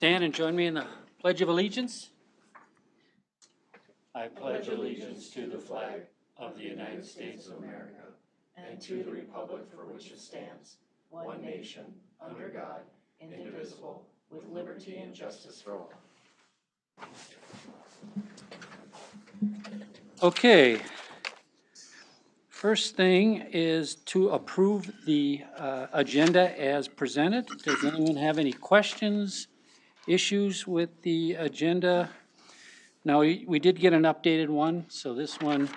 stand and join me in the Pledge of Allegiance. I pledge allegiance to the flag of the United States of America and to the republic for which it stands, one nation, under God, indivisible, with liberty and justice for all. Okay. First thing is to approve the agenda as presented. Does anyone have any questions, issues with the agenda? Now, we did get an updated one, so this one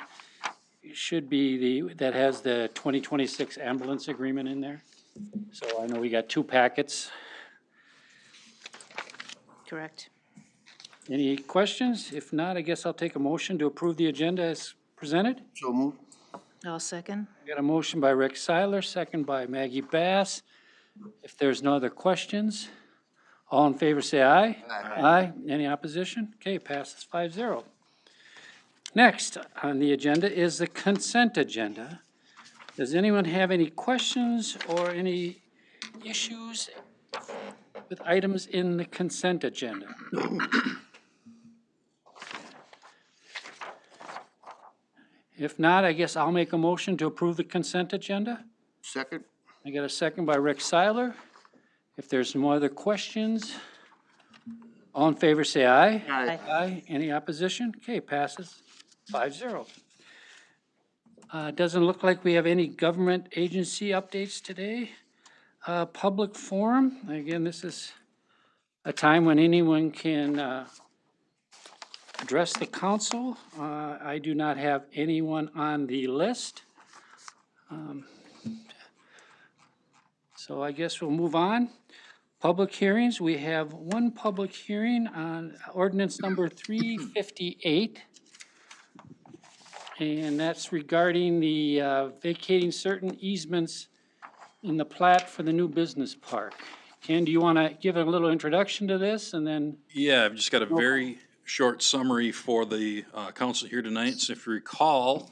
should be that has the 2026 ambulance agreement in there. So I know we got two packets. Correct. Any questions? If not, I guess I'll take a motion to approve the agenda as presented. So move. I'll second. Got a motion by Rick Seiler, second by Maggie Bass. If there's no other questions, all in favor say aye. Aye. Any opposition? Okay, passes 5-0. Next on the agenda is the consent agenda. Does anyone have any questions or any issues with items in the consent agenda? If not, I guess I'll make a motion to approve the consent agenda. Second. I got a second by Rick Seiler. If there's no other questions, all in favor say aye. Aye. Aye. Any opposition? Okay, passes 5-0. Doesn't look like we have any government agency updates today. Public forum, again, this is a time when anyone can address the council. I do not have anyone on the list. So I guess we'll move on. Public hearings, we have one public hearing on ordinance number 358. And that's regarding the vacating certain easements in the plat for the new business park. Ken, do you want to give a little introduction to this and then? Yeah, I've just got a very short summary for the council here tonight. So if you recall,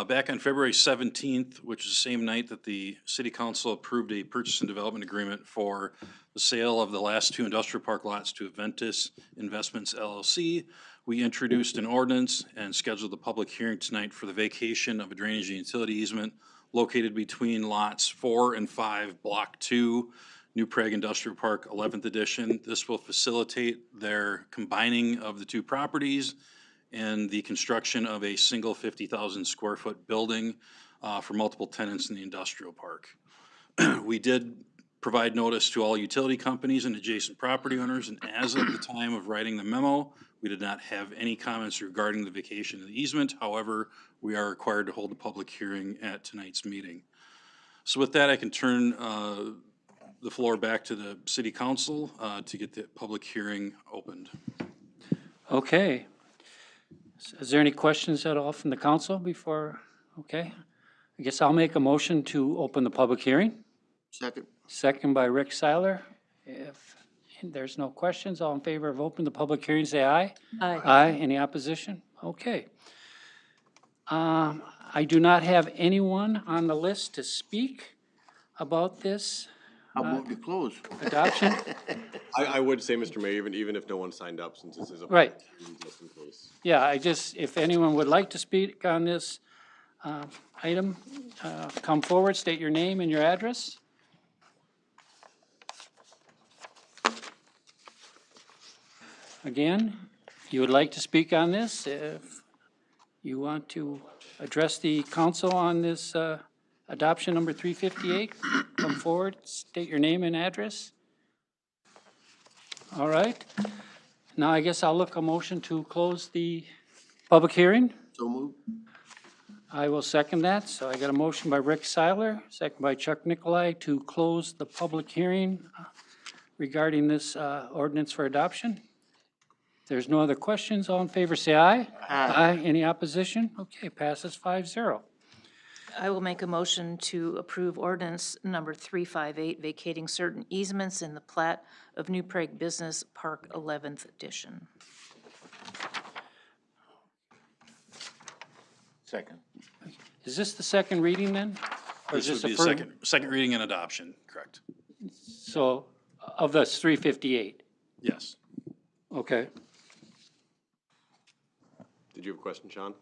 back on February 17th, which is the same night that the city council approved a purchase and development agreement for the sale of the last two industrial park lots to Aventus Investments LLC, we introduced an ordinance and scheduled the public hearing tonight for the vacation of a drainage and utility easement located between lots 4 and 5, Block 2, New Prague Industrial Park, 11th edition. This will facilitate their combining of the two properties and the construction of a single 50,000 square foot building for multiple tenants in the industrial park. We did provide notice to all utility companies and adjacent property owners, and as of the time of writing the memo, we did not have any comments regarding the vacation of the easement. However, we are required to hold a public hearing at tonight's meeting. So with that, I can turn the floor back to the city council to get the public hearing opened. Okay. Is there any questions at all from the council before? Okay. I guess I'll make a motion to open the public hearing. Second. Second by Rick Seiler. If there's no questions, all in favor of opening the public hearing, say aye. Aye. Aye. Any opposition? Okay. I do not have anyone on the list to speak about this I'll move to close. adoption. I would say, Mr. Mayor, even if no one signed up, since this is a. Right. Just in case. Yeah, if anyone would like to speak on this item, come forward, state your name and your address. Again, you would like to speak on this, if you want to address the council on this adoption number 358, come forward, state your name and address. All right. Now I guess I'll look a motion to close the public hearing. So move. I will second that. So I got a motion by Rick Seiler, second by Chuck Nicolai to close the public hearing regarding this ordinance for adoption. If there's no other questions, all in favor say aye. Aye. Any opposition? Okay, passes 5-0. I will make a motion to approve ordinance number 358, vacating certain easements in the plat of New Prague Business Park 11th edition. Second. Is this the second reading then? Or is This would be the the first? second reading and adoption, correct? So, of the 358? Yes. Okay. Did you have a question, Sean?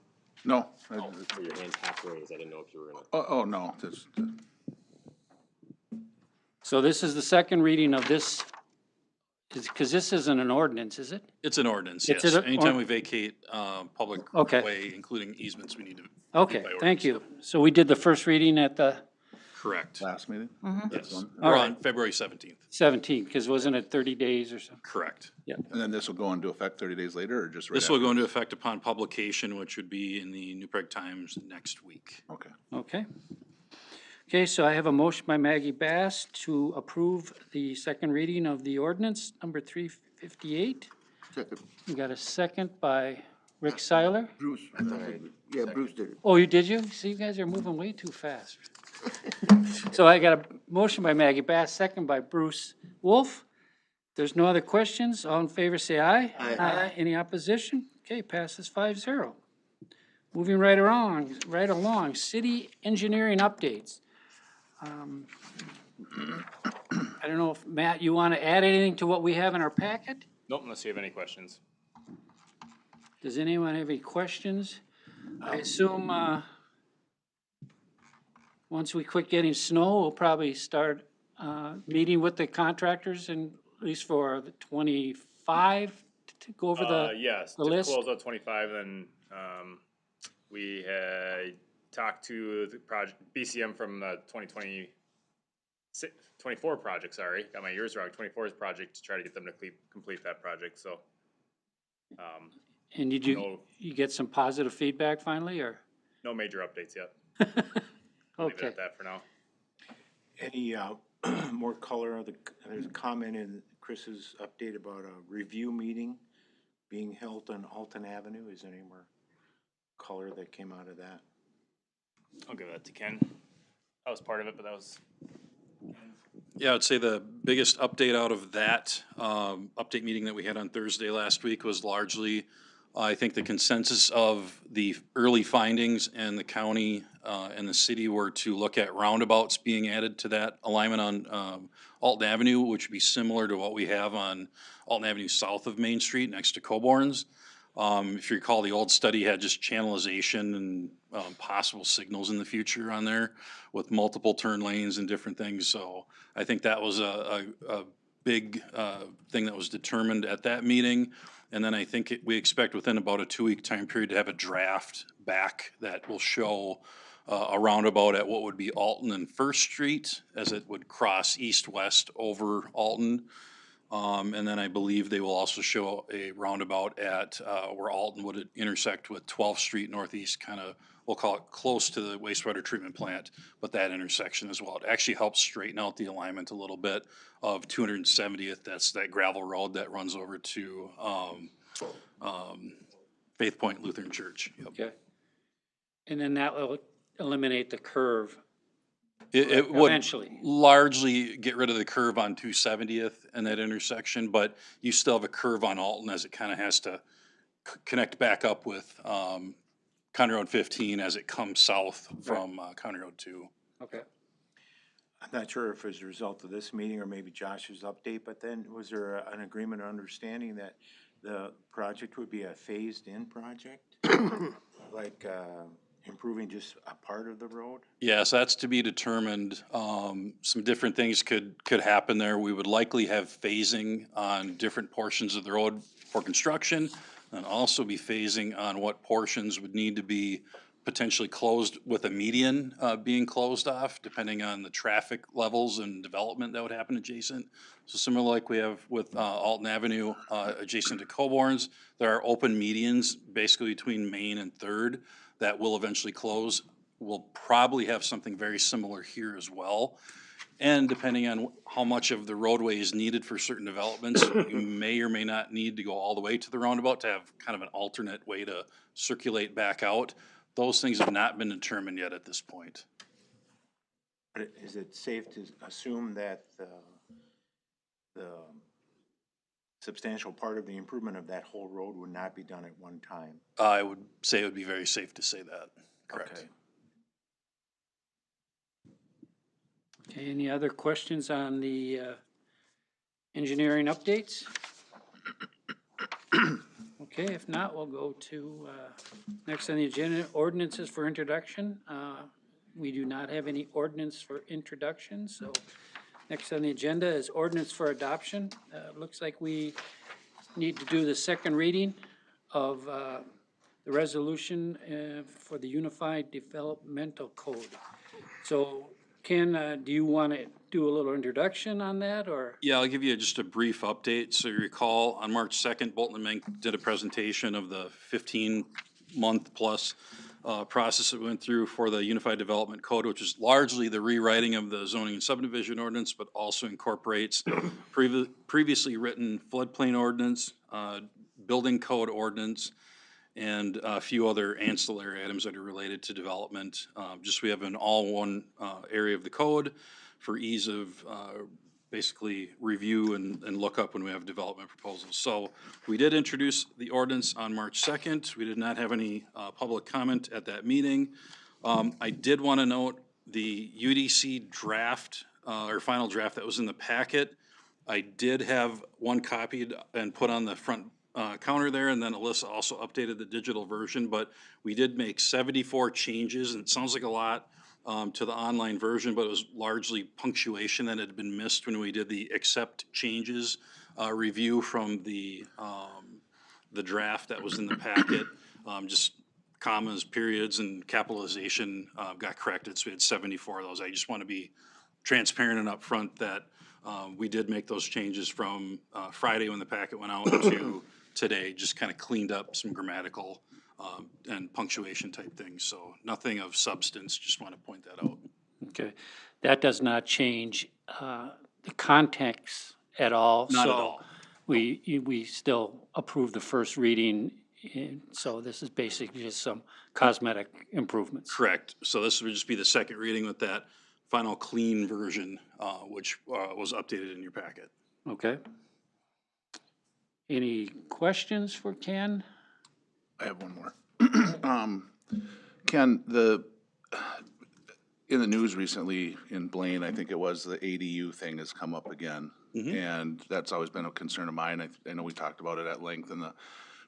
No. Or your hand half raised, I didn't know if you were gonna. Oh, no, just, So this is the second reading of this, because this isn't an ordinance, is it? It's an ordinance, It's yes. an Anytime or- we vacate public Okay. way, including easements, we need to. do Okay, by thank you. ordinance. So we did the first reading at the Correct. last meeting? Yes. All Or right. on February 17th. 17th, because wasn't it 30 days or something? Correct. And then this will go into effect 30 days later, or just right This will go after? into effect upon publication, which would be in the New Prague Times next week. Okay. Okay. Okay, so I have a motion by Maggie Bass to approve the second reading of the ordinance number 358. Second. We got a second by Rick Seiler. Bruce. Yeah, Bruce did it. Oh, did you? See, you guys are moving way too fast. So I got a motion by Maggie Bass, second by Bruce Wolf. There's no other questions. All in favor, say aye. Aye. Any opposition? Okay, passes 5-0. Moving right along, city engineering updates. I don't know if, Matt, you want to add anything to what we have in our packet? Nope, unless you have any questions. Does anyone have any questions? I assume, once we quit getting snow, we'll probably start, meeting with the contractors and at least for the 25 to go over Yes, the to list? close out 25, then we had talked to the project, BCM from the 24 project, sorry, got my years wrong, 24's project to try to get them to complete that project, so. And did you, No. you get some positive feedback finally, or? No major updates yet. Leave it Okay, at that for now. Any more color of there's a comment in Chris's update about a review meeting being held on Alton Avenue. Is there any more color that came out of that? I'll give that to Ken. That was part of it, but that was. Yeah, I'd say the biggest update out of that update meeting that we had on Thursday last week was largely, I think, the consensus of the early findings, and the county and the city were to look at roundabouts being added to that alignment on Alton Avenue, which would be similar to what we have on Alton Avenue south of Main Street next to Coborn's. If you recall, the old study had just channelization and possible signals in the future on there with multiple turn lanes and different things. So I think that was a big thing that was determined at that meeting. And then I think we expect within about a 2-week time period to have a draft back that will show a roundabout at what would be Alton and First Street as it would cross east-west over Alton. And then I believe they will also show a roundabout at where Alton would intersect with 12th Street Northeast, kind of, we'll call it close to the wastewater treatment plant, but that intersection as well. It actually helps straighten out the alignment a little bit of 270th. That's that gravel road that runs over to Faith Point Lutheran Church. Yep. okay. And then that will eliminate the curve. It would Eventually. largely get rid of the curve on 270th and that intersection, but you still have a curve on Alton as it kind of has to connect back up with County Road 15 as it comes south from County Road 2. Okay. I'm not sure if as a result of this meeting or maybe Josh's update, but then was there an agreement or understanding that the project would be a phased-in project? Like improving just a part of the road? Yes, that's to be determined. Some different things could happen there. We would likely have phasing on different portions of the road for construction, and also be phasing on what portions would need to be potentially closed with a median being closed off, depending on the traffic levels and development that would happen adjacent. So similar like we have with Alton Avenue adjacent to Coborn's, there are open medians basically between Main and Third that will eventually close. We'll probably have something very similar here as well. And depending on how much of the roadway is needed for certain developments, you may or may not need to go all the way to the roundabout to have kind of an alternate way to circulate back out. Those things have not been determined yet at this point. But is it safe to assume that the substantial part of the improvement of that whole road would not be done at one time? I would say it would be very safe to say that, correct. Okay. Okay, any other questions on the engineering updates? Okay, if not, we'll go to, next on the agenda, ordinances for introduction. We do not have any ordinance for introduction, so next on the agenda is ordinance for adoption. Looks like we need to do the second reading of the resolution for the Unified Developmental Code. So Ken, do you want to do a little introduction on that, or? Yeah, I'll give you just a brief update. So you recall, on March 2nd, Bolton and Mink did a presentation of the 15-month-plus process that went through for the Unified Development Code, which is largely the rewriting of the zoning and subdivision ordinance, but also incorporates previously written floodplain ordinance, building code ordinance, and a few other ancillary items that are related to development. Just we have an all-one area of the code for ease of basically review and look up when we have development proposals. So we did introduce the ordinance on March 2nd. We did not have any public comment at that meeting. I did want to note the UDC draft or final draft that was in the packet. I did have one copied and put on the front counter there, and then Alyssa also updated the digital version, but we did make 74 changes, and it sounds like a lot to the online version, but it was largely punctuation that had been missed when we did the accept changes review from the draft that was in the packet. Just commas, periods, and capitalization got corrected, so we had 74 of those. I just want to be transparent and upfront that we did make those changes from Friday when the packet went out to today, just kind of cleaned up some grammatical and punctuation type things. So nothing of substance, just want to point that out. Okay, that does not change the context at all. Not at so all. We still approve the first reading, so this is basically just some cosmetic improvements. Correct. So this would just be the second reading with that final clean version, which was updated in your packet. Okay. Any questions for Ken? I have one more. Ken, in the news recently in Blaine, I think it was, the ADU thing has come up again. And that's always been a concern of mine. I know we talked about it at length in the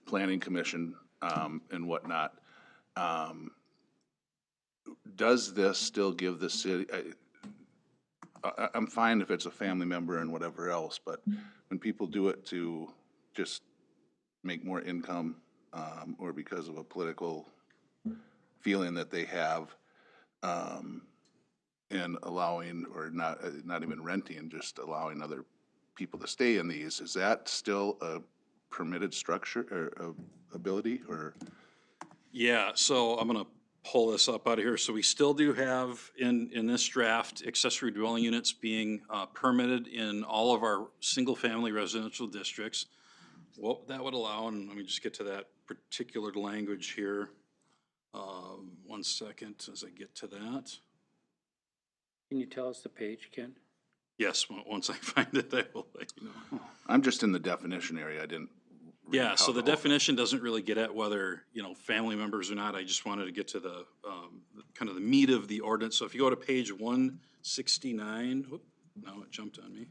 planning commission and whatnot. Does this still give the city, I'm fine if it's a family member and whatever else, but when people do it to just make more income, or because of a political feeling that they have, and allowing, or not even renting, just allowing other people to stay in these, is that still a permitted structure or ability, or? Yeah, so I'm gonna pull this up out of here. So we still do have in this draft accessory dwelling units being permitted in all of our single-family residential districts. What that would allow, and let me just get to that particular language here. 1 second as I get to that. Can you tell us the page, Ken? Yes, once I find it, I will let you know. I'm just in the definition area, I didn't. read Yeah, how so the whole- definition doesn't really get at whether, family members or not. I just wanted to get to the, kind of the meat of the ordinance. So if you go to page 169, whoop, now it jumped on me.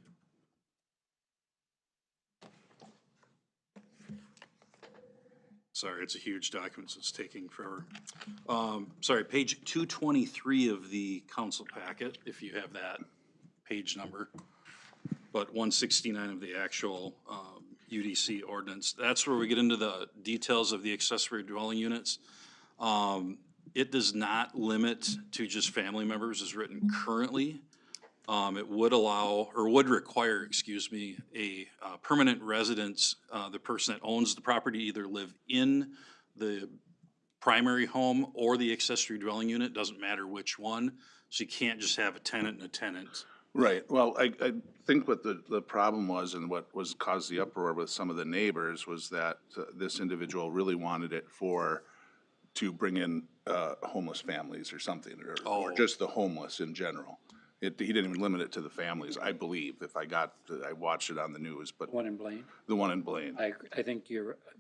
Sorry, it's a huge document, so it's taking forever. Sorry, page 223 of the council packet, if you have that page number. But 169 of the actual UDC ordinance. That's where we get into the details of the accessory dwelling units. It does not limit to just family members as written currently. It would allow, or would require, excuse me, a permanent residence, the person that owns the property either live in the primary home or the accessory dwelling unit, doesn't matter which one. So you can't just have a tenant and a tenant. Right, well, I think what the problem was, and what was caused the uproar with some of the neighbors, was that this individual really wanted it to bring in homeless families or something, or just the homeless in general. He didn't even limit it to the families, I believe, I watched it on the news, but One in Blaine? the one in Blaine. I think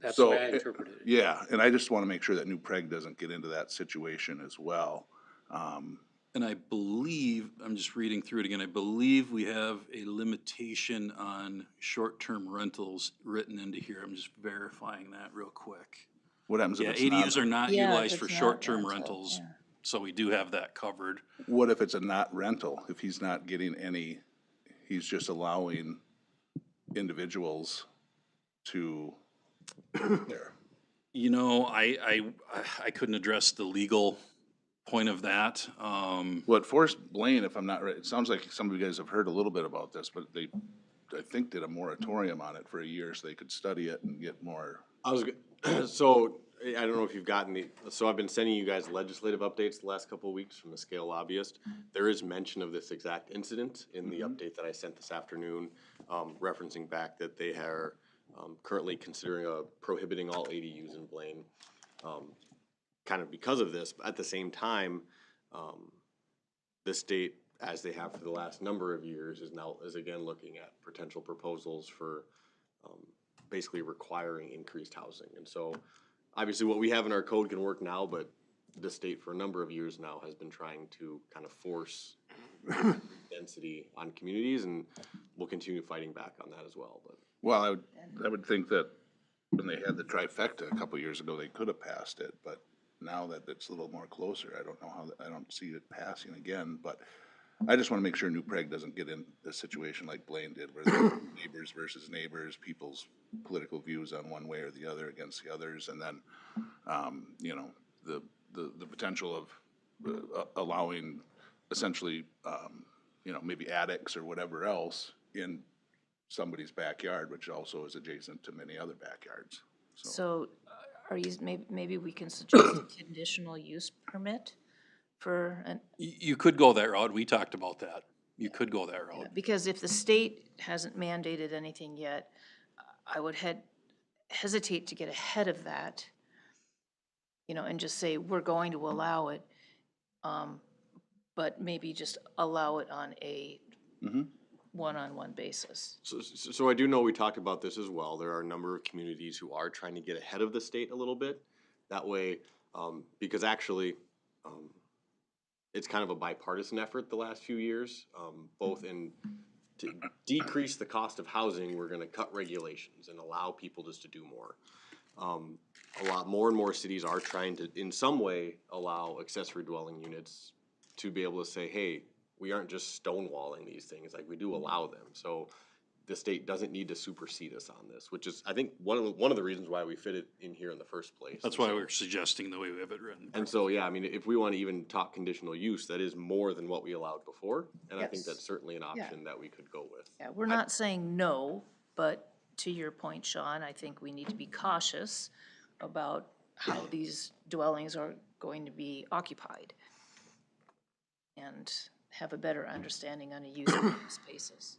that's the So, way I interpreted it. Yeah, and I just want to make sure that New Prague doesn't get into that situation as well. And I believe, I'm just reading through it again, I believe we have a limitation on short-term rentals written into here. I'm just verifying that real quick. What happens if Yeah, it's not? ADUs are not Yeah, if utilized for it's not short-term rental, rentals, yeah. so we do have that covered. What if it's a not rental? If he's not getting any, he's just allowing individuals to there. You know, I couldn't address the legal point of that. Well, it forced Blaine, if I'm not right, it sounds like some of you guys have heard a little bit about this, but they, I think, did a moratorium on it for a year so they could study it and get more. So, I don't know if you've gotten so I've been sending you guys legislative updates the last couple of weeks from the Scale Lobbyist. There is mention of this exact incident in the update that I sent this afternoon, referencing back that they are currently considering prohibiting all ADUs in Blaine, kind of because of this. But at the same time, the state, as they have for the last number of years, is again looking at potential proposals for basically requiring increased housing. And so obviously what we have in our code can work now, but the state for a number of years now has been trying to kind of force density on communities, and we'll continue fighting back on that as well. But Well, I would think that when they had the trifecta a couple of years ago, they could have passed it, but now that it's a little more closer, I don't know how, I don't see it passing again, but I just want to make sure New Prague doesn't get in a situation like Blaine did, where they're neighbors versus neighbors, people's political views on one way or the other against the others, and then, you know, the potential of allowing essentially, you know, maybe attics or whatever else in somebody's backyard, which also is adjacent to many other backyards. So are you, maybe we can suggest a conditional use permit for an, You could go that route. We talked about that. You could go that route. because if the state hasn't mandated anything yet, I would hesitate to get ahead of that, you know, and just say, we're going to allow it, but maybe just allow it on a one-on-one basis. So I do know we talked about this as well. There are a number of communities who are trying to get ahead of the state a little bit. That way, because actually, it's kind of a bipartisan effort the last few years, both in to decrease the cost of housing, we're gonna cut regulations and allow people just to do more. A lot more and more cities are trying to, in some way, allow accessory dwelling units to be able to say, hey, we aren't just stonewalling these things, like, we do allow them. So the state doesn't need to supersede us on this, which is, I think, one of the reasons why we fit it in here in the first place. That's why we're suggesting the way we have it written. And so, yeah, I mean, if we want to even talk conditional use, that is more than what we allowed before. And I think Yes. that's certainly an option that we could go with. Yeah, we're not saying no, but to your point, Sean, I think we need to be cautious about how these dwellings are going to be occupied and have a better understanding on a use basis.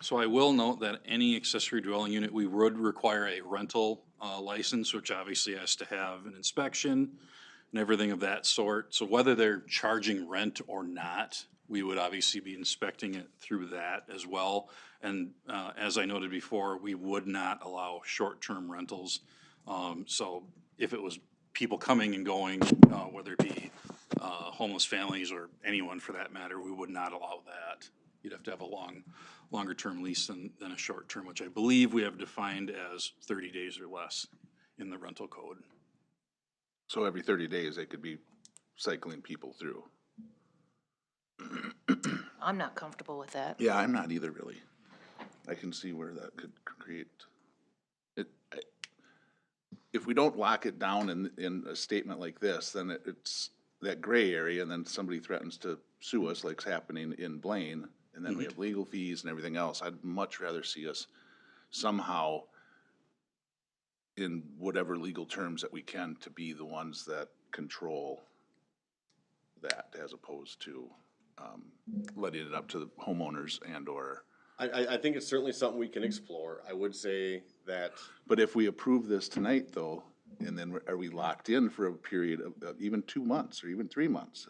So I will note that any accessory dwelling unit, we would require a rental license, which obviously has to have an inspection and everything of that sort. So whether they're charging rent or not, we would obviously be inspecting it through that as well. And as I noted before, we would not allow short-term rentals. So if it was people coming and going, whether it be homeless families or anyone for that matter, we would not allow that. You'd have to have a longer-term lease than a short-term, which I believe we have defined as 30 days or less in the rental code. So every 30 days, they could be cycling people through. I'm not comfortable with that. Yeah, I'm not either, really. I can see where that could create, if we don't lock it down in a statement like this, then it's that gray area, and then somebody threatens to sue us like's happening in Blaine, and then we have legal fees and everything else. I'd much rather see us somehow, in whatever legal terms that we can, to be the ones that control that, as opposed to letting it up to the homeowners and or. I think it's certainly something we can explore. I would say that. But if we approve this tonight, though, and then are we locked in for a period of even 2 months or even 3 months?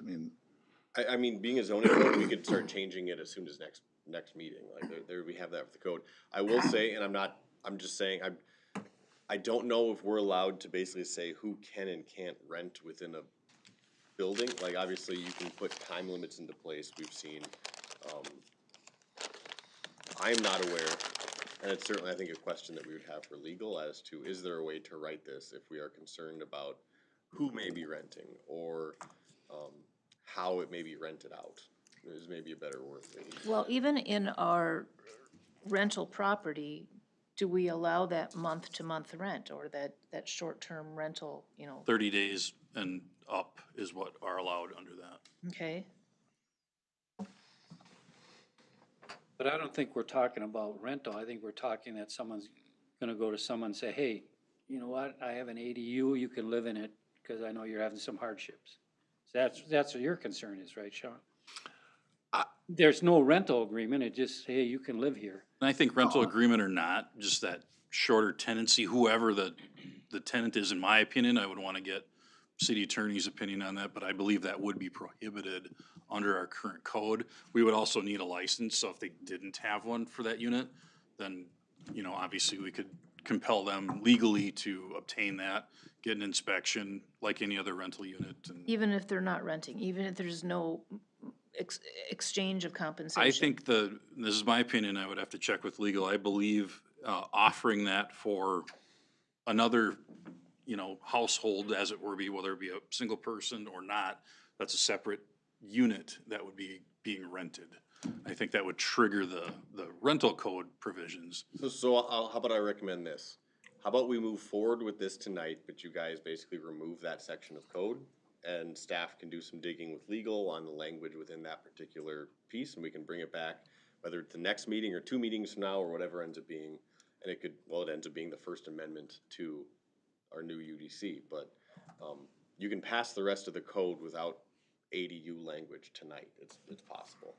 I mean, being a zoning code, we could start changing it as soon as next meeting. Like there we have that for the code. I will say, and I'm just saying, I don't know if we're allowed to basically say who can and can't rent within building, like obviously you can put time limits into place, we've seen. I'm not aware, and it's certainly, I think, a question that we would have for legal as to, is there a way to write this if we are concerned about who may be renting, or how it may be rented out, is maybe a better word. Well, even in our rental property, do we allow that month-to-month rent or that short-term rental, 30 days and up is what are allowed under that. okay? But I don't think we're talking about rental. I think we're talking that someone's gonna go to someone and say, hey, you know what, I have an ADU, you can live in it, because I know you're having some hardships. So that's what your concern is, right, Sean? There's no rental agreement, it just, hey, you can live here. And I think rental agreement or not, just that shorter tenancy, whoever the tenant is, in my opinion, I would want to get city attorney's opinion on that, but I believe that would be prohibited under our current code. We would also need a license, so if they didn't have one for that unit, then, obviously we could compel them legally to obtain that, get an inspection like any other rental unit. And Even if they're not renting, even if there's no exchange of compensation? I think this is my opinion, I would have to check with legal. I believe offering that for another, household, as it were, whether it be a single person or not, that's a separate unit that would be being rented. I think that would trigger the rental code provisions. So how about I recommend this? How about we move forward with this tonight, but you guys basically remove that section of code, and staff can do some digging with legal on the language within that particular piece, and we can bring it back, whether it's the next meeting or 2 meetings from now, or whatever ends up being, and it ends up being the first amendment to our new UDC, but you can pass the rest of the code without ADU language tonight. It's possible.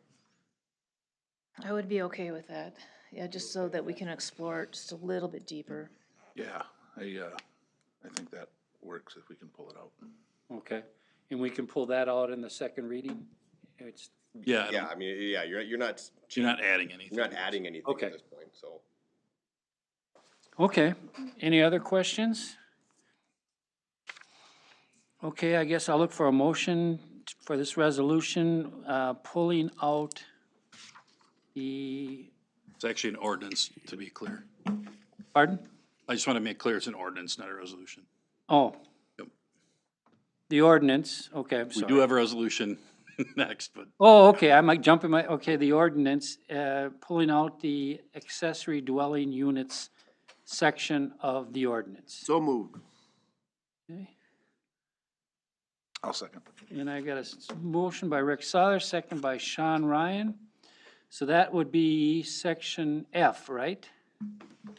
I would be okay with that, yeah, just so that we can explore it just a little bit deeper. Yeah, I think that works if we can pull it out. Okay, and we can pull that out in the second reading? It's, Yeah, Yeah, I mean, yeah, you're not you're not adding anything. you're not adding anything Okay. at this point, so. okay, any other questions? Okay, I guess I'll look for a motion for this resolution, pulling out the, It's actually an ordinance, to be clear. pardon? I just want to make clear it's an ordinance, not a resolution. Oh. Yep. The ordinance, okay, I'm We sorry. do have a resolution next, but Oh, okay, I might jump in okay, the ordinance, pulling out the accessory dwelling units section of the ordinance. So moved. Okay. I'll second. And I got a motion by Rick Seiler, second by Sean Ryan. So that would be section F, right?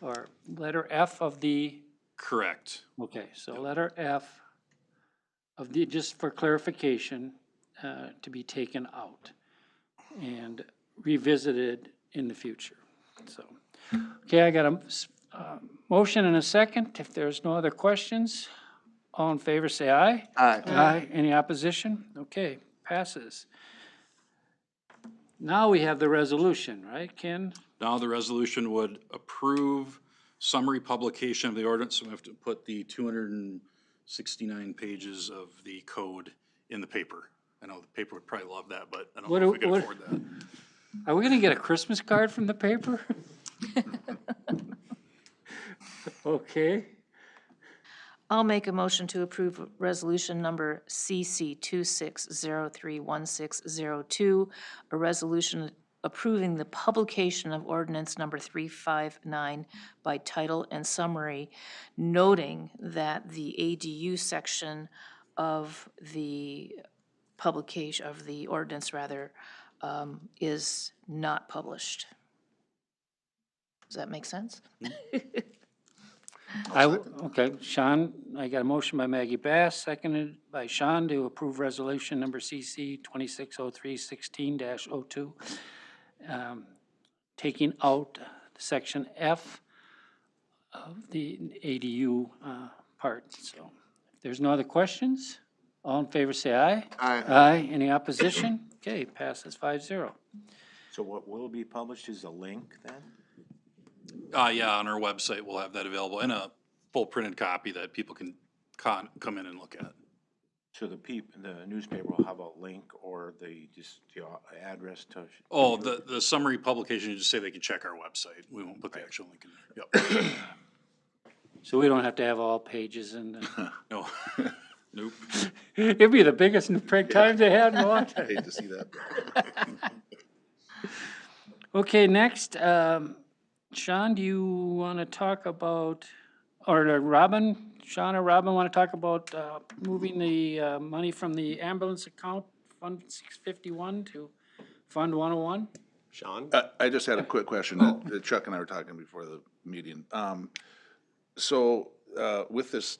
Or letter F of the, correct. okay, so letter F of the, just for clarification, to be taken out and revisited in the future, so. Okay, I got a motion and a second. If there's no other questions, all in favor say aye. Aye. Aye. Any opposition? Okay, passes. Now we have the resolution, right, Ken? Now the resolution would approve summary publication of the ordinance, so we have to put the 269 pages of the code in the paper. I know the paper would probably love that, but I don't know if we can afford that. Are we gonna get a Christmas card from the paper? Okay, I'll make a motion to approve resolution number CC 26031602, a resolution approving the publication of ordinance number 359 by title and summary, noting that the ADU section of the publication, of the ordinance rather, is not published. Does that make sense? okay, Sean, I got a motion by Maggie Bass, seconded by Sean to approve resolution number CC 260316-02, taking out section F of the ADU part, so. If there's no other questions, all in favor say aye. Aye. Aye, any opposition? Okay, passes 5-0. So what will be published is a link then? Yeah, on our website, we'll have that available, and a full printed copy that people can come in and look at. So the newspaper will have a link or just the address to. Oh, the summary publication, you just say they can check our website. We won't put the actual link in there. Yep. So we don't have to have all pages and, No. Nope. it'd be the biggest Prague Times they had in a long time. Hate to see that. Okay, next, Sean, do you want to talk about, or Sean or Robin want to talk about moving the money from the ambulance account, Fund 651 to Fund 101? Sean? I just had a quick question that Chuck and I were talking before the meeting. So, with this,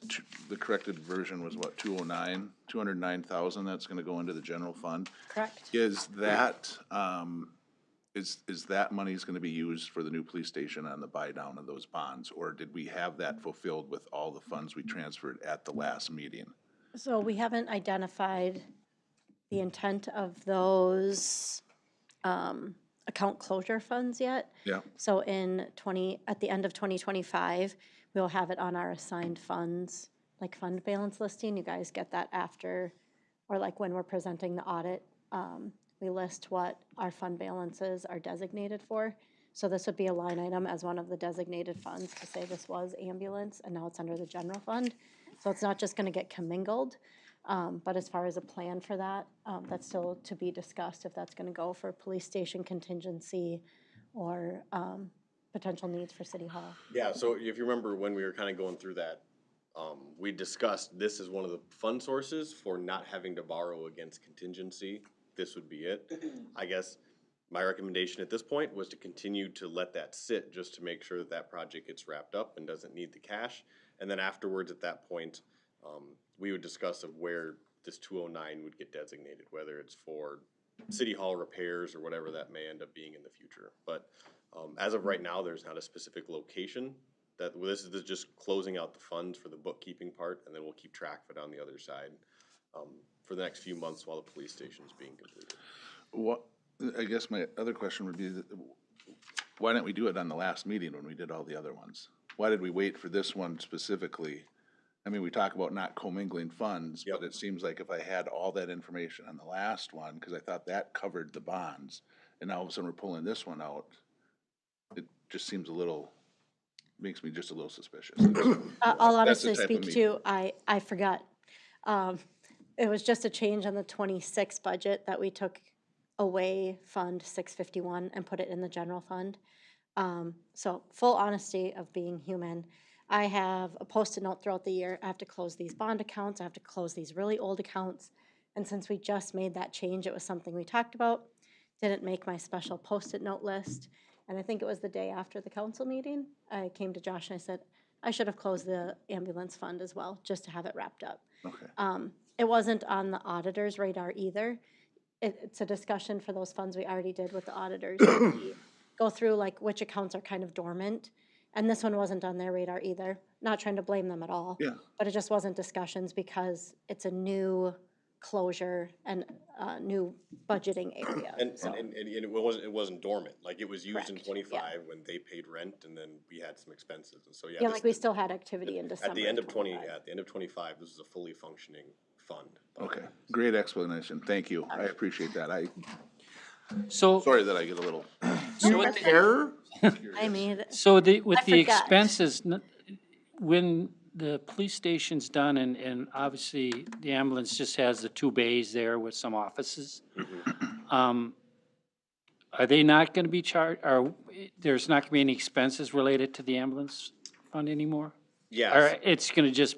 the corrected version was what, 209,000 that's gonna go into the general fund? Correct. Is that, is that money's gonna be used for the new police station on the buy down of those bonds? Or did we have that fulfilled with all the funds we transferred at the last meeting? So we haven't identified the intent of those account closure funds yet. Yeah. So at the end of 2025, we'll have it on our assigned funds, like fund balance listing. You guys get that after, or like when we're presenting the audit, we list what our fund balances are designated for. So this would be a line item as one of the designated funds to say this was ambulance and now it's under the general fund. So it's not just gonna get commingled, but as far as a plan for that, that's still to be discussed if that's gonna go for police station contingency or potential needs for City Hall. Yeah, so if you remember when we were kind of going through that, we discussed this is one of the fund sources for not having to borrow against contingency. This would be it. I guess my recommendation at this point was to continue to let that sit just to make sure that that project gets wrapped up and doesn't need the cash. And then afterwards, at that point, we would discuss of where this 209 would get designated, whether it's for City Hall repairs or whatever that may end up being in the future. But as of right now, there's not a specific location. This is just closing out the funds for the bookkeeping part, and then we'll keep track of it on the other side for the next few months while the police station's being completed. What, I guess my other question would be, why didn't we do it on the last meeting when we did all the other ones? Why did we wait for this one specifically? I mean, we talk about not commingling funds, but it seems like if I had all that information on the last one, because I thought that covered the bonds, and now all of a sudden we're pulling this one out, it just seems makes me just a little suspicious. I'll That's the honestly type of speak to, I forgot. It was just a change on the 26 budget that we took away Fund 651 and put it in the general fund. So full honesty of being human, I have a Post-it note throughout the year. I have to close these bond accounts. I have to close these really old accounts. And since we just made that change, it was something we talked about. Didn't make my special Post-it note list. And I think it was the day after the council meeting, I came to Josh and I said, I should have closed the ambulance fund as well, just to have it wrapped up. Okay. It wasn't on the auditor's radar either. It's a discussion for those funds we already did with the auditors. We go through like which accounts are kind of dormant. And this one wasn't on their radar either. Not trying to blame them at all. Yeah. But it just wasn't discussions because it's a new closure and new budgeting area. And so. it wasn't dormant. Like it was used in Correct, 25 when they paid rent, and then we had some expenses. And so Yeah, like we still had activity in December. at the end of 25. at the end of 25, this is a fully functioning fund. Okay, great explanation. Thank you. I appreciate that. So, Sorry that I get a little, so with the, Error? I mean, so with the forgot. expenses, when the police station's done and obviously the ambulance just has the 2 bays there with some offices, are they not gonna be charged, or there's not gonna be any expenses related to the ambulance fund anymore? Yes. Or it's gonna just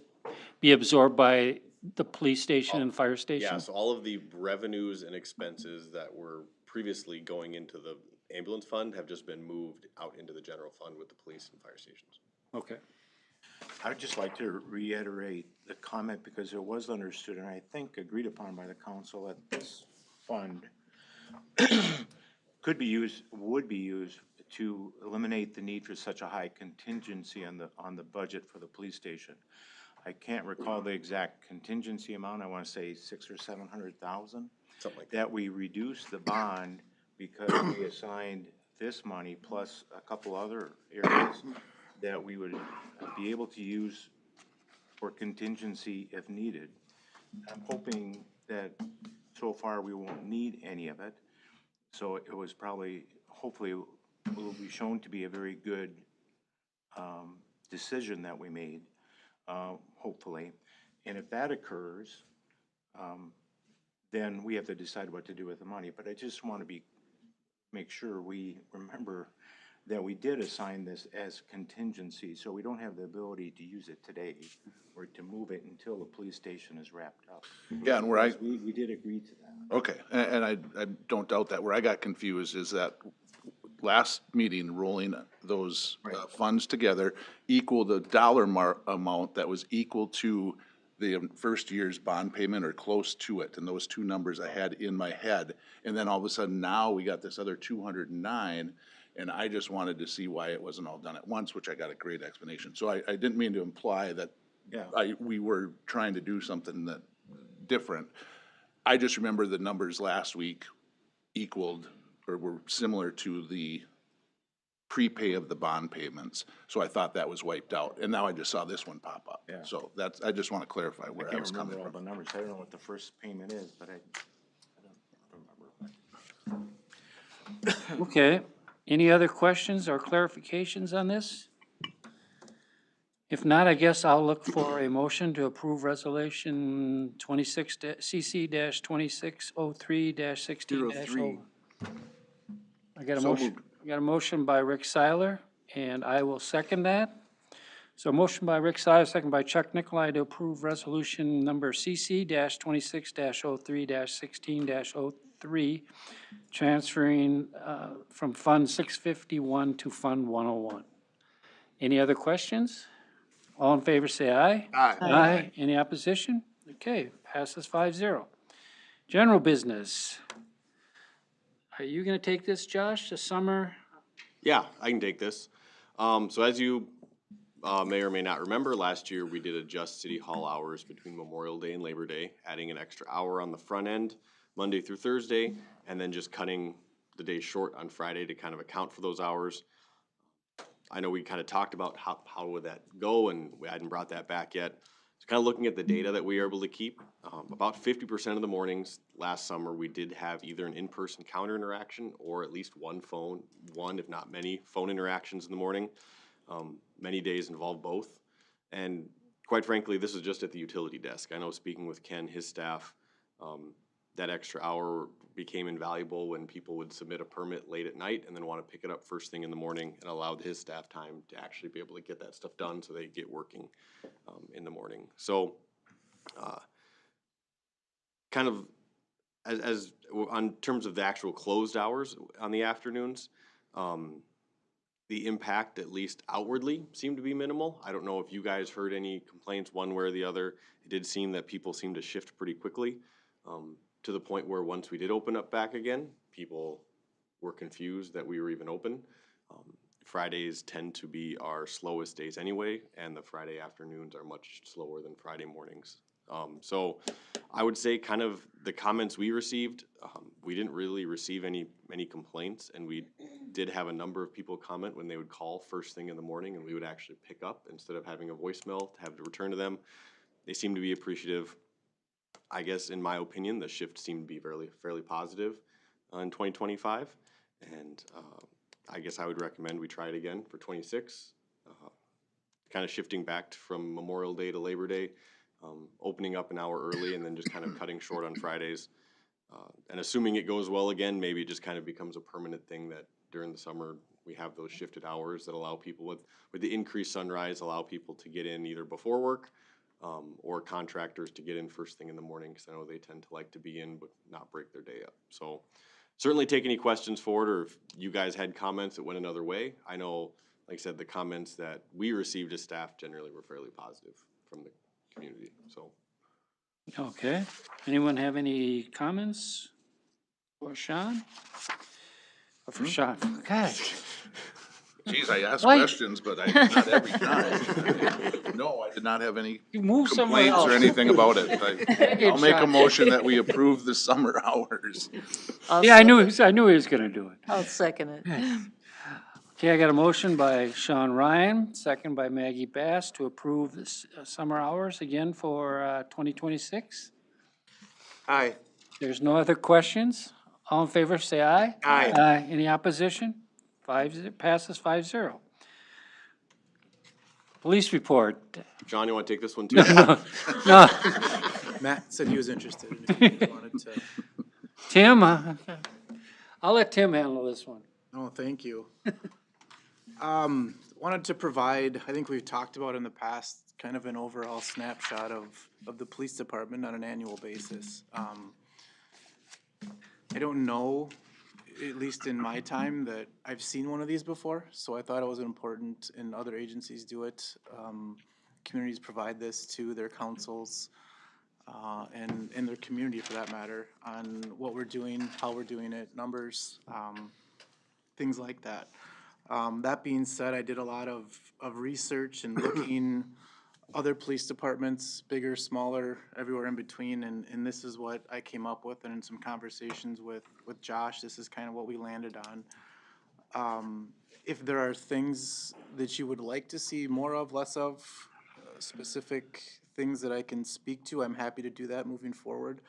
be absorbed by the police station and fire station? Yeah, so all of the revenues and expenses that were previously going into the ambulance fund have just been moved out into the general fund with the police and fire stations. Okay. I would just like to reiterate the comment because it was understood and I think agreed upon by the council that this fund would be used to eliminate the need for such a high contingency on the budget for the police station. I can't recall the exact contingency amount. I want to say 600,000 or 700,000. Something like that. That we reduced the bond because we assigned this money plus a couple other areas that we would be able to use for contingency if needed. I'm hoping that so far we won't need any of it. So it was probably, hopefully, will be shown to be a very good decision that we made, hopefully. And if that occurs, then we have to decide what to do with the money. But I just want to make sure we remember that we did assign this as contingency, so we don't have the ability to use it today or to move it until the police station is wrapped up. Yeah, and where I, We did agree to that. okay, and I don't doubt that. Where I got confused is that last meeting, rolling those funds together equal the dollar amount that was equal to the first year's bond payment or close to it. And those two numbers I had in my head. And then all of a sudden now we got this other 209. And I just wanted to see why it wasn't all done at once, which I got a great explanation. So I didn't mean to imply that we were trying to do something that different. I just remember the numbers last week equaled or were similar to the prepay of the bond payments. So I thought that was wiped out. And now I just saw this one pop up. Yeah. So that's, I just want to clarify where I was coming All the from. numbers, I don't know what the first payment is, but I don't remember. Okay, any other questions or clarifications on this? If not, I guess I'll look for a motion to approve resolution 26, CC-2603-16-0. I got a motion by Rick Seiler, and I will second that. So motion by Rick Seiler, second by Chuck Nicolai to approve resolution number CC-26-03-16-03, transferring from Fund 651 to Fund 101. Any other questions? All in favor, say aye. Aye. Aye. Any opposition? Okay, passes 5-0. General business. Are you gonna take this, Josh, the summer? Yeah, I can take this. So as you may or may not remember, last year we did adjust city hall hours between Memorial Day and Labor Day, adding an extra hour on the front end, Monday through Thursday, and then just cutting the day short on Friday to kind of account for those hours. I know we kind of talked about how would that go, and we hadn't brought that back yet. So kind of looking at the data that we are able to keep, about 50% of the mornings last summer, we did have either an in-person counter interaction or at least one, if not many, phone interactions in the morning. Many days involve both. And quite frankly, this is just at the utility desk. I know speaking with Ken, his staff, that extra hour became invaluable when people would submit a permit late at night and then want to pick it up first thing in the morning, and allowed his staff time to actually be able to get that stuff done so they get working in the morning. So kind of as on terms of the actual closed hours on the afternoons, the impact, at least outwardly, seemed to be minimal. I don't know if you guys heard any complaints one way or the other. It did seem that people seemed to shift pretty quickly, to the point where once we did open up back again, people were confused that we were even open. Fridays tend to be our slowest days anyway, and the Friday afternoons are much slower than Friday mornings. So I would say kind of the comments we received, we didn't really receive many complaints, and we did have a number of people comment when they would call first thing in the morning, and we would actually pick up instead of having a voicemail to have to return to them. They seemed to be appreciative. I guess in my opinion, the shift seemed to be fairly positive in 2025, and I guess I would recommend we try it again for 26, kind of shifting back from Memorial Day to Labor Day, opening up an hour early and then just kind of cutting short on Fridays. And assuming it goes well again, maybe it just kind of becomes a permanent thing that during the summer we have those shifted hours that allow people with the increased sunrise, allow people to get in either before work, or contractors to get in first thing in the morning, because I know they tend to like to be in but not break their day up. So certainly take any questions forward, or if you guys had comments that went another way. I know, like I said, the comments that we received as staff generally were fairly positive from the community, so. Okay, anyone have any comments for Sean? Or for Sean, God. Geez, I asked Why- questions, but not every time. No, I did not have any You move somewhere complaints or else. anything about it. I'll make a Sean. motion that we approve the summer hours. Yeah, I knew he was gonna do it. I'll second it. Okay, I got a motion by Sean Ryan, second by Maggie Bass to approve this summer hours again for 2026. Aye. There's no other questions? All in favor, say aye. Aye. Aye. Any opposition? Passes 5-0. Police report. John, you want to take this one too? No, Matt said he was interested, and if you guys wanted to. Tim, I'll let Tim handle this one. Oh, thank you. Wanted to provide, I think we've talked about in the past, kind of an overall snapshot of the police department on an annual basis. I don't know, at least in my time, that I've seen one of these before, so I thought it was important, and other agencies do it. Communities provide this to their councils, and their community for that matter, on what we're doing, how we're doing it, numbers, things like that. That being said, I did a lot of research and looking other police departments, bigger, smaller, everywhere in between, and this is what I came up with, and in some conversations with Josh, this is kind of what we landed on. If there are things that you would like to see more of, less of, specific things that I can speak to, I'm happy to do that moving forward.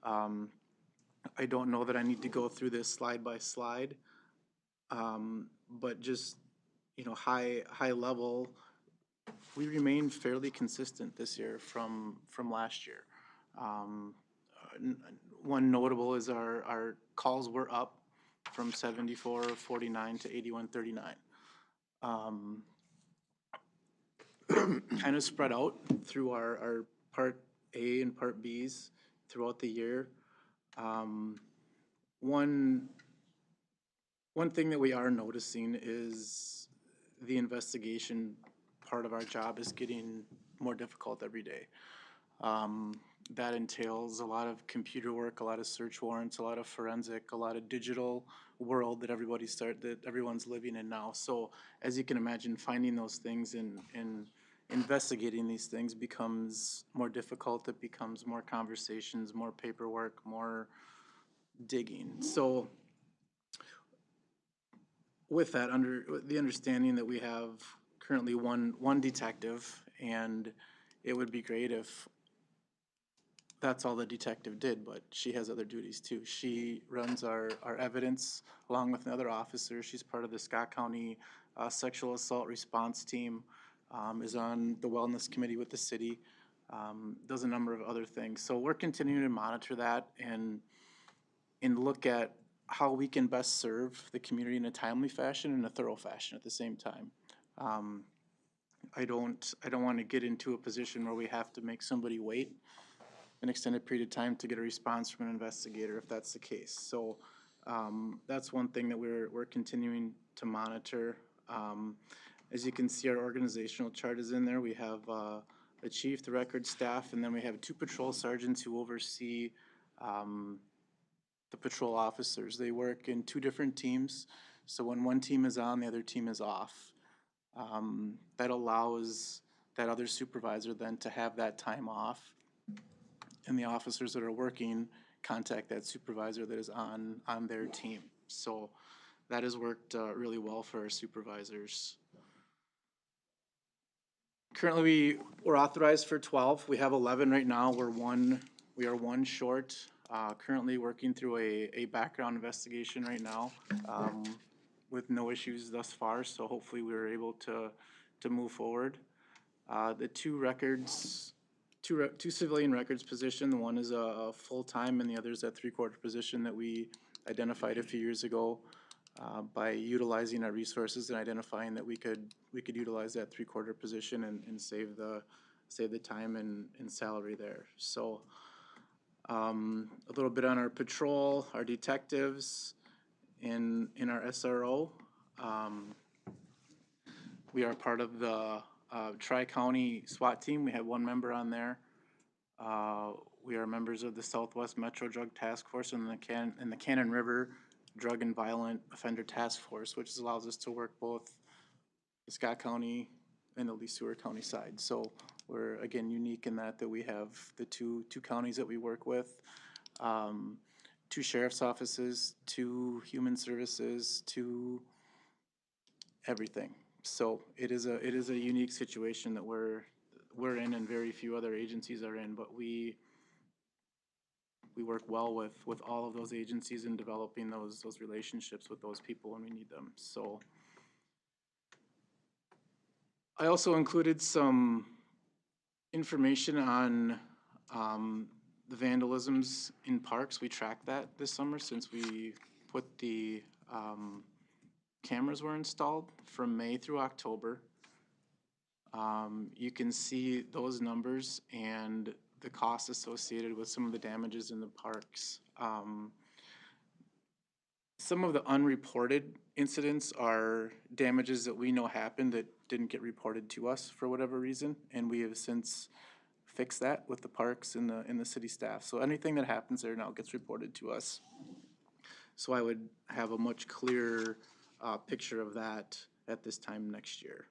I don't know that I need to go through this slide by slide, but just, high level, we remain fairly consistent this year from last year. One notable is our calls were up from 7449 to 8139. Kind of spread out through our Part A and Part Bs throughout the year. One thing that we are noticing is the investigation part of our job is getting more difficult every day. That entails a lot of computer work, a lot of search warrants, a lot of forensic, a lot of digital world that everyone's living in now. So as you can imagine, finding those things and investigating these things becomes more difficult. It becomes more conversations, more paperwork, more digging. So with that, under the understanding that we have currently one detective, and it would be great if that's all the detective did, but she has other duties too. She runs our evidence along with another officer. She's part of the Scott County Sexual Assault Response Team, is on the Wellness Committee with the city, does a number of other things. So we're continuing to monitor that and look at how we can best serve the community in a timely fashion and a thorough fashion at the same time. I don't want to get into a position where we have to make somebody wait an extended period of time to get a response from an investigator if that's the case. So that's one thing that we're continuing to monitor. As you can see, our organizational chart is in there. We have a chief, the record staff, and then we have 2 patrol sergeants who oversee the patrol officers. They work in 2 different teams, so when one team is on, the other team is off. That allows that other supervisor then to have that time off, and the officers that are working contact that supervisor that is on their team. So that has worked really well for our supervisors. Currently, we're authorized for 12. We have 11 right now. We are one short. Currently working through a background investigation right now, with no issues thus far, so hopefully we were able to move forward. The 2 civilian records position, the one is a full-time and the other is a 3/4 position that we identified a few years ago, by utilizing our resources and identifying that we could utilize that 3/4 position and save the time and salary there. So a little bit on our patrol, our detectives, in our SRO. We are part of the Tri-County SWAT team. We have 1 member on there. We are members of the Southwest Metro Drug Task Force and the Cannon River Drug and Violent Offender Task Force, which allows us to work both the Scott County and the Lee Seward County side. So we're, again, unique in that we have the two counties that we work with, 2 sheriff's offices, 2 human services, 2 everything. So it is a unique situation that we're in, and very few other agencies are in, but we we work well with all of those agencies in developing those relationships with those people when we need them, so. I also included some information on the vandalisms in parks. We tracked that this summer since we put the cameras were installed from May through October. You can see those numbers and the costs associated with some of the damages in the parks. Some of the unreported incidents are damages that we know happened that didn't get reported to us for whatever reason, and we have since fixed that with the parks and the city staff. So anything that happens there now gets reported to us. So I would have a much clearer picture of that at this time next year.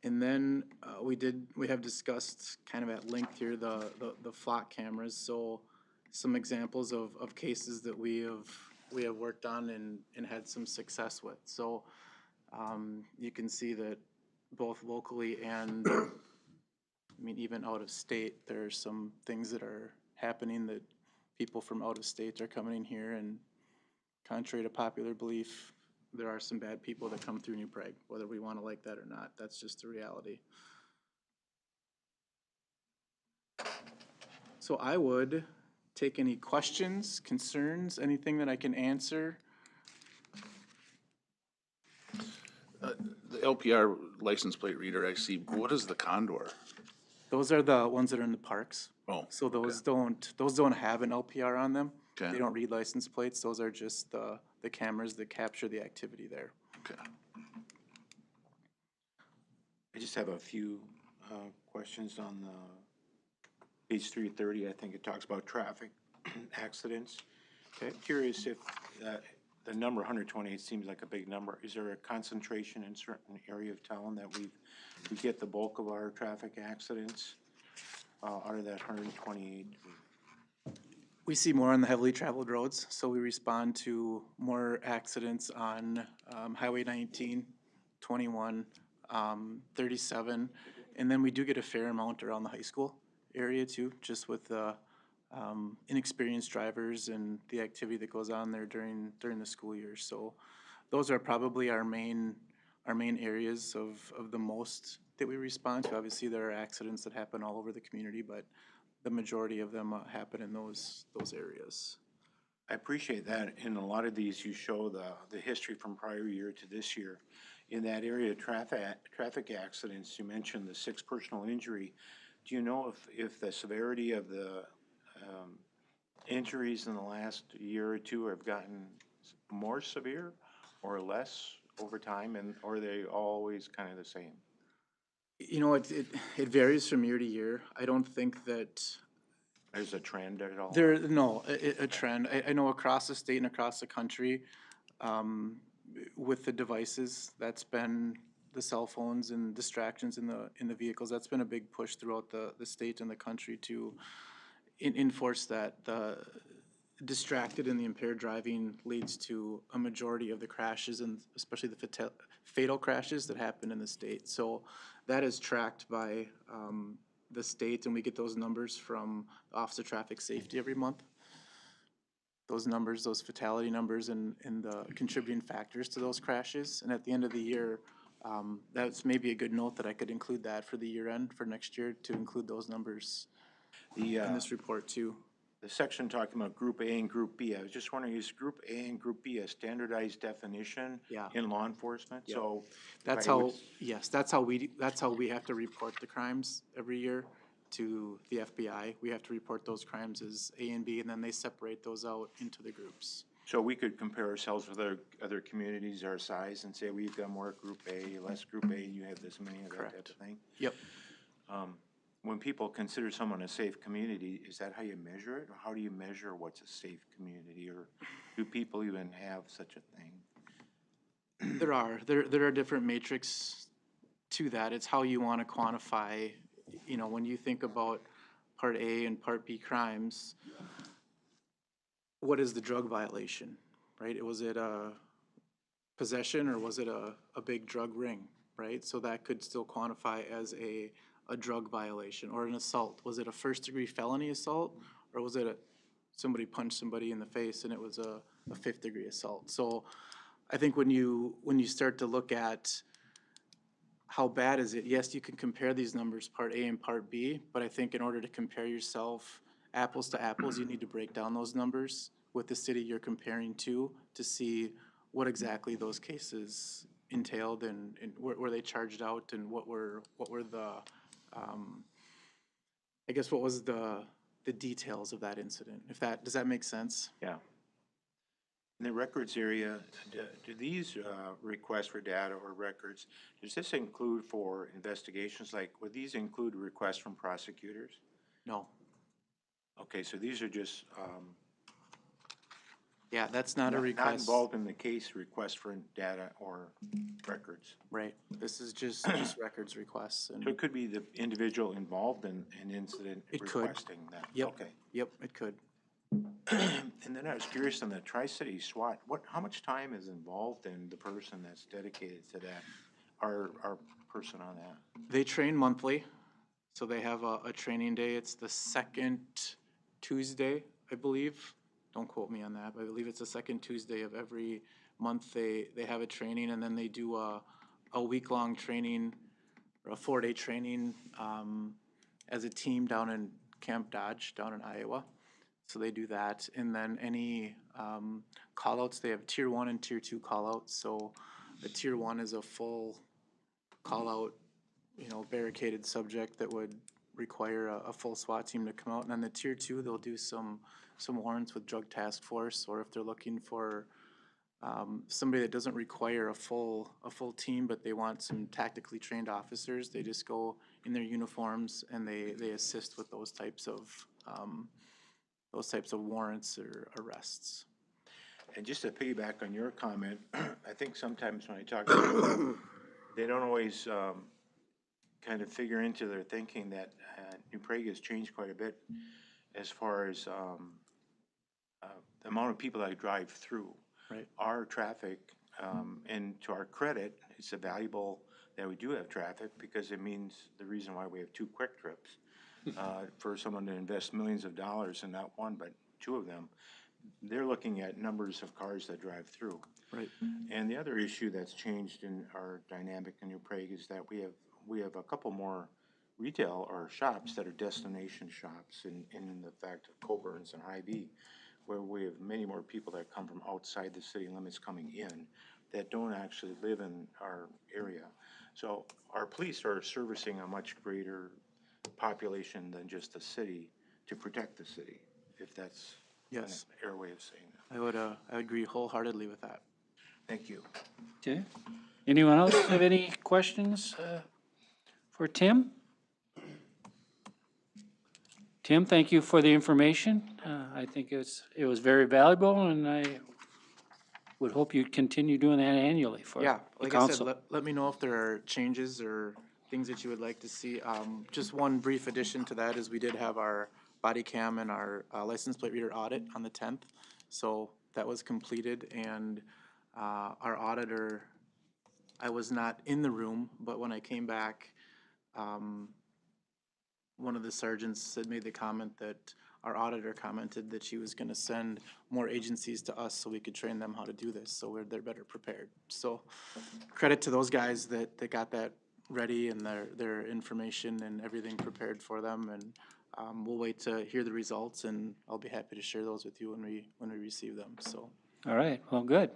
And then we have discussed kind of at length here the flock cameras. So some examples of cases that we have worked on and had some success with. So you can see that both locally and I mean even out of state, there are some things that are happening that people from out of state are coming in here, and contrary to popular belief, there are some bad people that come through New Prague, whether we want to like that or not. That's just the reality. So I would take any questions, concerns, anything that I can answer. The LPR license plate reader I see, what is the Condor? Those are the ones that are in the parks. Oh, So those don't have an LPR on them. Okay. They don't read license plates. Those are just the cameras that capture the activity there. okay. I just have a few questions on the page 330. I think it talks about traffic accidents. Okay. Curious if the number 128 seems like a big number. Is there a concentration in certain area of town that we get the bulk of our traffic accidents out of that 128? We see more on the heavily traveled roads, so we respond to more accidents on Highway 19, 21, 37, and then we do get a fair amount around the high school area too, just with the inexperienced drivers and the activity that goes on there during the school year. So those are probably our main areas of the most that we respond to. Obviously, there are accidents that happen all over the community, but the majority of them happen in those areas. I appreciate that. In a lot of these, you show the history from prior year to this year. In that area of traffic accidents, you mentioned the 6 personal injury. Do you know if the severity of the injuries in the last year or two have gotten more severe or less over time, or are they always kind of the same? You know, it varies from year to year. I don't think that There's a trend at all? a trend. I know across the state and across the country, with the devices, that's been the cell phones and distractions in the vehicles. That's been a big push throughout the state and the country to enforce that. The distracted and the impaired driving leads to a majority of the crashes, and especially the fatal crashes that happen in the state. So that is tracked by the state, and we get those numbers from the Office of Traffic Safety every month. Those numbers, those fatality numbers, and the contributing factors to those crashes. And at the end of the year, that's maybe a good note that I could include that for the year end for next year, to include those numbers in this report too. The section talking about Group A and Group B, I was just wondering, is Group A and Group B a standardized definition Yeah. in law enforcement? Yeah. So That's how, yes, that's how we have to report the crimes every year to the FBI. We have to report those crimes as A and B, and then they separate those out into the groups. So we could compare ourselves with other communities our size and say we've got more Group A, less Group A, you have this many of that type of thing? Yep. When people consider someone a safe community, is that how you measure it? Or how do you measure what's a safe community? Or do people even have such a thing? There are different metrics to that. It's how you want to quantify, you know, when you think about Part A and Part B crimes, what is the drug violation, right? Was it a possession or was it a big drug ring, right? So that could still quantify as a a drug violation or an assault. Was it a first-degree felony assault, or was it somebody punched somebody in the face and it was a fifth-degree assault? So I think when you start to look at how bad is it, yes, you can compare these numbers, Part A and Part B, but I think in order to compare yourself apples to apples, you need to break down those numbers with the city you're comparing to see what exactly those cases entailed and were they charged out and what were the, I guess what was the details of that incident, does that make sense? Yeah. In the records area, do these requests for data or records, does this include for investigations? Like, would these include requests from prosecutors? No. Okay, so these are just, Yeah, that's not a not request. involved in the case request for data or records. Right, this is just records requests So and, it could be the individual involved in an incident It could. requesting that? yep, Okay. yep, it could. And then I was curious on the Tri-City SWAT, how much time is involved in the person that's dedicated to that, our person on that? They train monthly, so they have a training day. It's the second Tuesday, I believe. Don't quote me on that, but I believe it's the second Tuesday of every month. They have a training, and then they do a week-long training, or a 4-day training as a team down in Camp Dodge, down in Iowa. So they do that, and then any call-outs, they have Tier 1 and Tier 2 call-outs. So the Tier 1 is a full call-out, barricaded subject that would require a full SWAT team to come out. And then the Tier 2, they'll do some warrants with Drug Task Force, or if they're looking for somebody that doesn't require a full team, but they want some tactically trained officers, they just go in their uniforms and they assist with those types of warrants or arrests. And just to piggyback on your comment, I think sometimes when I talk to people, they don't always kind of figure into their thinking that New Prague has changed quite a bit as far as the amount of people that drive through. Right. Our traffic, and to our credit, it's valuable that we do have traffic because it means the reason why we have 2 quick trips. For someone to invest millions of dollars in not one, but 2 of them, they're looking at numbers of cars that drive through. Right. And the other issue that's changed in our dynamic in New Prague is that we have a couple more retail or shops that are destination shops in the fact of Coburn's and Hy-Vee, where we have many more people that come from outside the city limits coming in that don't actually live in our area. So our police are servicing a much greater population than just the city to protect the city, if that's Yes. an air way of saying that. I would agree wholeheartedly with that. Thank you. Okay. Anyone else have any questions for Tim? Tim, thank you for the information. I think it was very valuable, and I would hope you'd continue doing that annually for Yeah, the like I said, council. let me know if there are changes or things that you would like to see. Just one brief addition to that is we did have our body cam and our license plate reader audit on the 10th. So that was completed, and our auditor, I was not in the room, but when I came back, one of the sergeants had made the comment that our auditor commented that she was gonna send more agencies to us so we could train them how to do this, so they're better prepared. So credit to those guys that got that ready and their information and everything prepared for them, and we'll wait to hear the results, and I'll be happy to share those with you when we receive them, so. All right, well, good,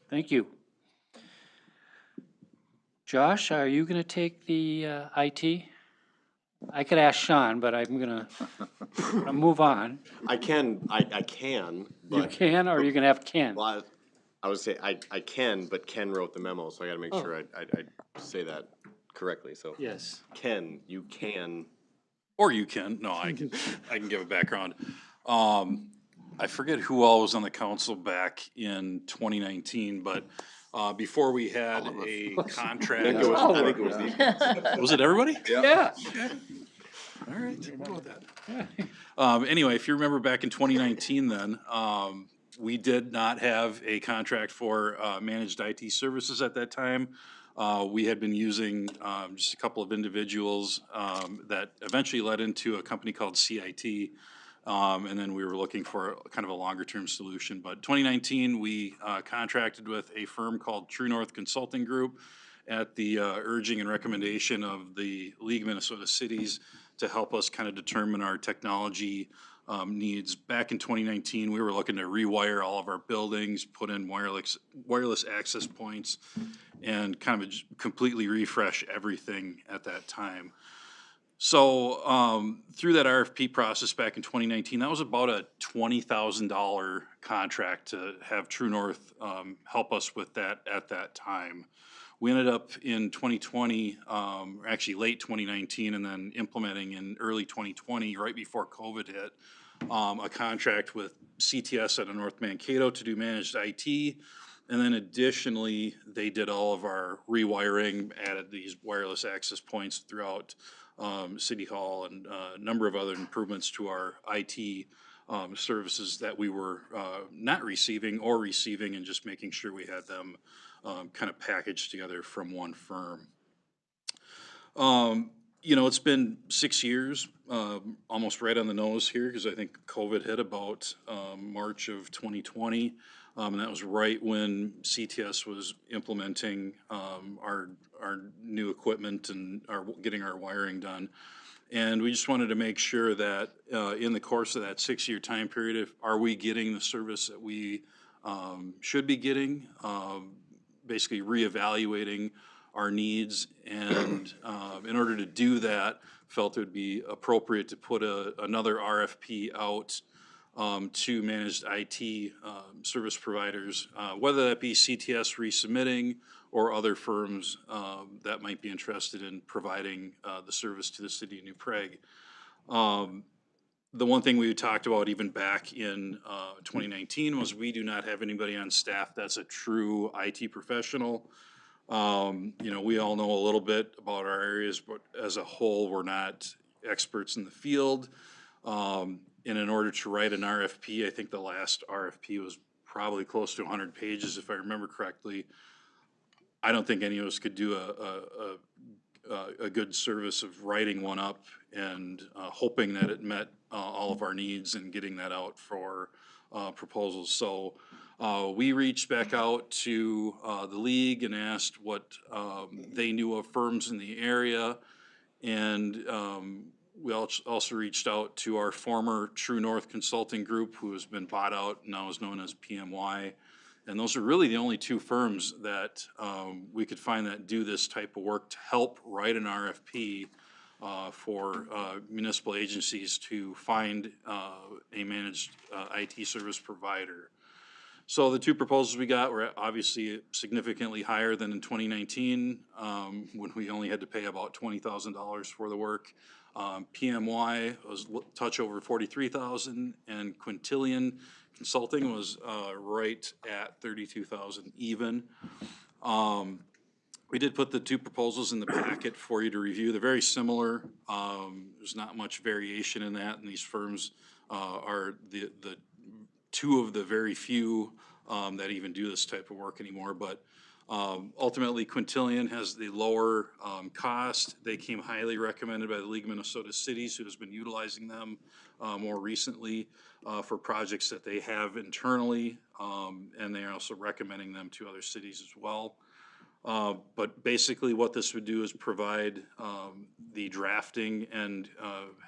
thank you. Josh, are you gonna take the IT? I could ask Sean, but I'm gonna move on. I can, You but, can, or you can have Ken? well, I would say I can, but Ken wrote the memo, so I gotta make Oh. sure I say that correctly, so. Yes. Ken, you can. Or you can, no, I can give a background. I forget who all was on the council back in 2019, but before we had a contract. I think it was the. Was it everybody? Yeah. All right, we'll go with that. Anyway, if you remember back in 2019 then, we did not have a contract for managed IT services at that time. We had been using just a couple of individuals that eventually led into a company called CIT. And then we were looking for kind of a longer-term solution. But 2019, we contracted with a firm called True North Consulting Group at the urging and recommendation of the League of Minnesota Cities to help us kind of determine our technology needs. Back in 2019, we were looking to rewire all of our buildings, put in wireless access points, and kind of completely refresh everything at that time. So through that RFP process back in 2019, that was about a $20,000 contract to have True North help us with that at that time. We ended up in 2020, actually late 2019, and then implementing in early 2020, right before COVID hit, a contract with CTS out of North Mankato to do managed IT. And then additionally, they did all of our rewiring, added these wireless access points throughout City Hall and a number of other improvements to our IT services that we were not receiving or receiving, and just making sure we had them kind of packaged together from one firm. It's been 6 years, almost right on the nose here, because I think COVID hit about March of 2020. And that was right when CTS was implementing our new equipment and getting our wiring done. And we just wanted to make sure that in the course of that 6-year time period, are we getting the service that we should be getting, basically reevaluating our needs. And in order to do that, felt it would be appropriate to put another RFP out to managed IT service providers, whether that be CTS resubmitting or other firms that might be interested in providing the service to the city of New Prague. The one thing we talked about even back in 2019 was we do not have anybody on staff that's a true IT professional. We all know a little bit about our areas, but as a whole, we're not experts in the field. And in order to write an RFP, I think the last RFP was probably close to 100 pages, if I remember correctly. I don't think any of us could do a good service of writing one up and hoping that it met all of our needs and getting that out for proposals. So we reached back out to the league and asked what they knew of firms in the area. And we also reached out to our former True North Consulting Group, who has been bought out, now is known as PMY. And those are really the only two firms that we could find that do this type of work to help write an RFP for municipal agencies to find a managed IT service provider. So the two proposals we got were obviously significantly higher than in 2019, when we only had to pay about $20,000 for the work. PMY was touch over $43,000, and Quintillion Consulting was right at $32,000 even. We did put the two proposals in the packet for you to review. They're very similar. There's not much variation in that, and these firms are the two of the very few that even do this type of work anymore. But ultimately, Quintillion has the lower cost. They came highly recommended by the League of Minnesota Cities, who has been utilizing them more recently for projects that they have internally, and they are also recommending them to other cities as well. But basically what this would do is provide the drafting and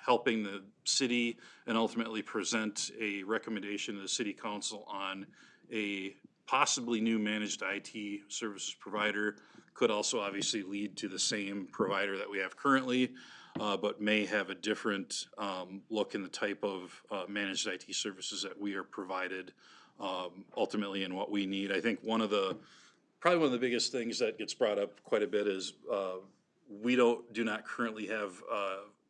helping the city and ultimately present a recommendation to the city council on a possibly new managed IT services provider. Could also obviously lead to the same provider that we have currently, but may have a different look in the type of managed IT services that we are provided ultimately in what we need. I think probably one of the biggest things that gets brought up quite a bit is we do not currently have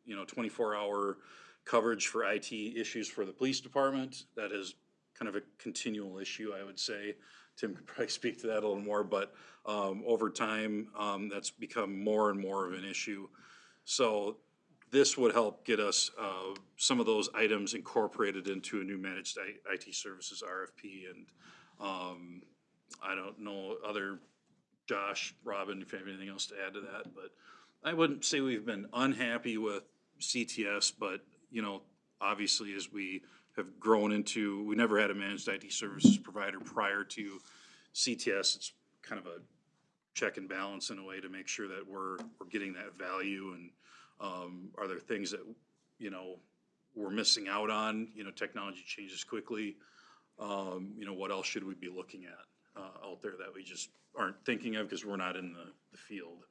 24-hour coverage for IT issues for the police department. That is kind of a continual issue, I would say. Tim could probably speak to that a little more, but over time, that's become more and more of an issue. So this would help get us some of those items incorporated into a new managed IT services RFP. And I don't know other Josh, Robin, if you have anything else to add to that, but I wouldn't say we've been unhappy with CTS, but, you know, obviously as we have grown into, we never had a managed IT services provider prior to CTS. It's kind of a check and balance in a way to make sure that we're getting that value, and are there things that, you know, we're missing out on? You know, technology changes quickly. You know, what else should we be looking at out there that we just aren't thinking of because we're not in the field?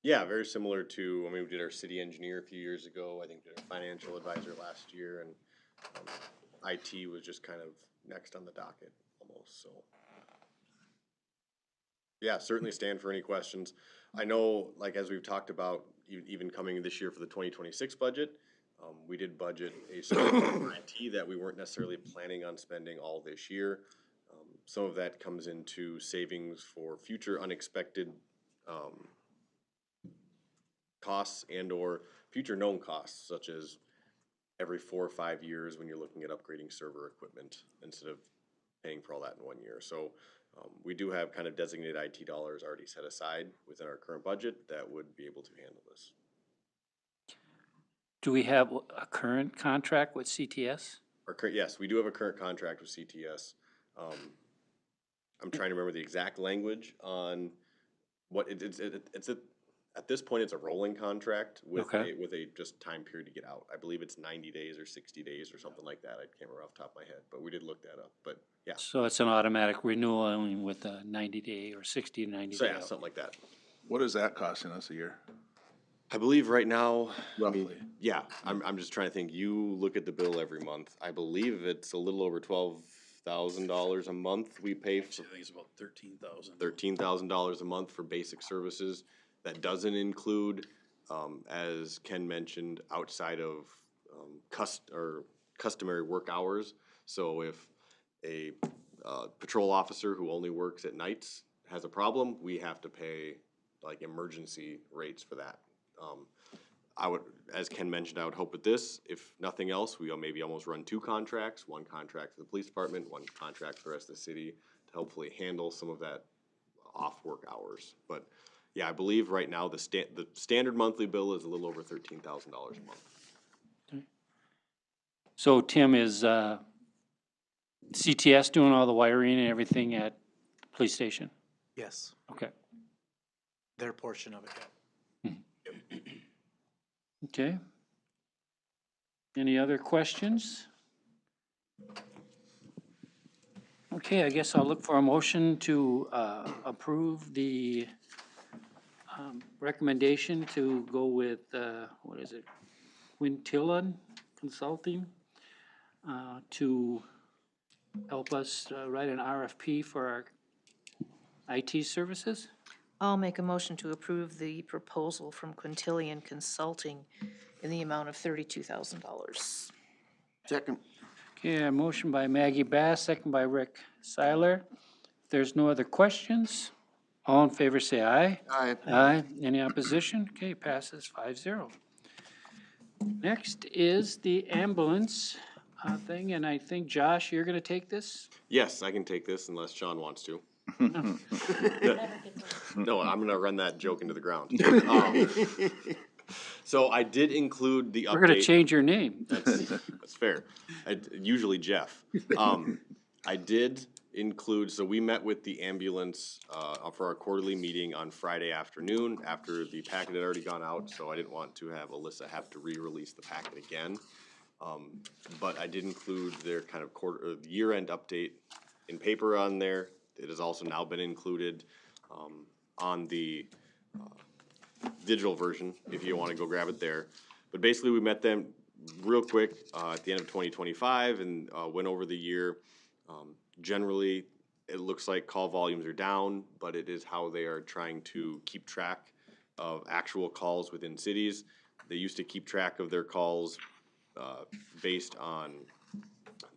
Yeah, very similar to, I mean, we did our city engineer a few years ago. I think we did our financial advisor last year, and IT was just kind of next on the docket almost, so. Yeah, certainly stand for any questions. I know, like, as we've talked about, even coming this year for the 2026 budget, we did budget a certain IT that we weren't necessarily planning on spending all this year. Some of that comes into savings for future unexpected costs and or future known costs, such as every 4 or 5 years when you're looking at upgrading server equipment instead of paying for all that in 1 year. So we do have kind of designated IT dollars already set aside within our current budget that would be able to handle this. Do we have a current contract with CTS? Yes, we do have a current contract with CTS. I'm trying to remember the exact language on what it's at this point, it's a rolling contract with Okay. with a just time period to get out. I believe it's 90 days or 60 days or something like that. I can't remember off the top of my head, but we did look that up. But yeah, So it's an automatic renewal only with a 90-day or 60 to 90 so day yeah, out. something like that. What is that costing us a year? I believe right now, Roughly. yeah, I'm just trying to think. You look at the bill every month. I believe it's a little over $12,000 a month we pay for. I think it's about 13,000. $13,000 a month for basic services. That doesn't include, as Ken mentioned, outside of customary work hours. So if a patrol officer who only works at nights has a problem, we have to pay like emergency rates for that. I would, as Ken mentioned, I would hope with this, if nothing else, we maybe almost run 2 contracts, 1 contract for the police department, 1 contract for the rest of the city to hopefully handle some of that off work hours. But yeah, I believe right now the standard monthly bill is a little over $13,000 a month. So Tim, is CTS doing all the wiring and everything at the police station? Yes, Okay. their portion of it, yeah. Okay. Any other questions? Okay, I guess I'll look for a motion to approve the recommendation to go with, what is it? Quintillan Consulting to help us write an RFP for our IT services. I'll make a motion to approve the proposal from Quintillion Consulting in the amount of $32,000. Second. Okay, a motion by Maggie Bass, second by Rick Seiler. If there's no other questions, all in favor say aye. Aye. Aye. Any opposition? Okay, passes 5-0. Next is the ambulance thing, and I think, Josh, you're gonna take this? Yes, I can take this unless Sean wants to. No, I'm gonna run that joke into the ground. So I did include the update. We're gonna change your name. That's fair. Usually Jeff. I did include, so we met with the ambulance for our quarterly meeting on Friday afternoon after the packet had already gone out, so I didn't want to have Alyssa have to re-release the packet again. But I did include their kind of year-end update in paper on there. It has also now been included on the digital version, if you want to go grab it there. But basically, we met them real quick at the end of 2025 and went over the year. Generally, it looks like call volumes are down, but it is how they are trying to keep track of actual calls within cities. They used to keep track of their calls based on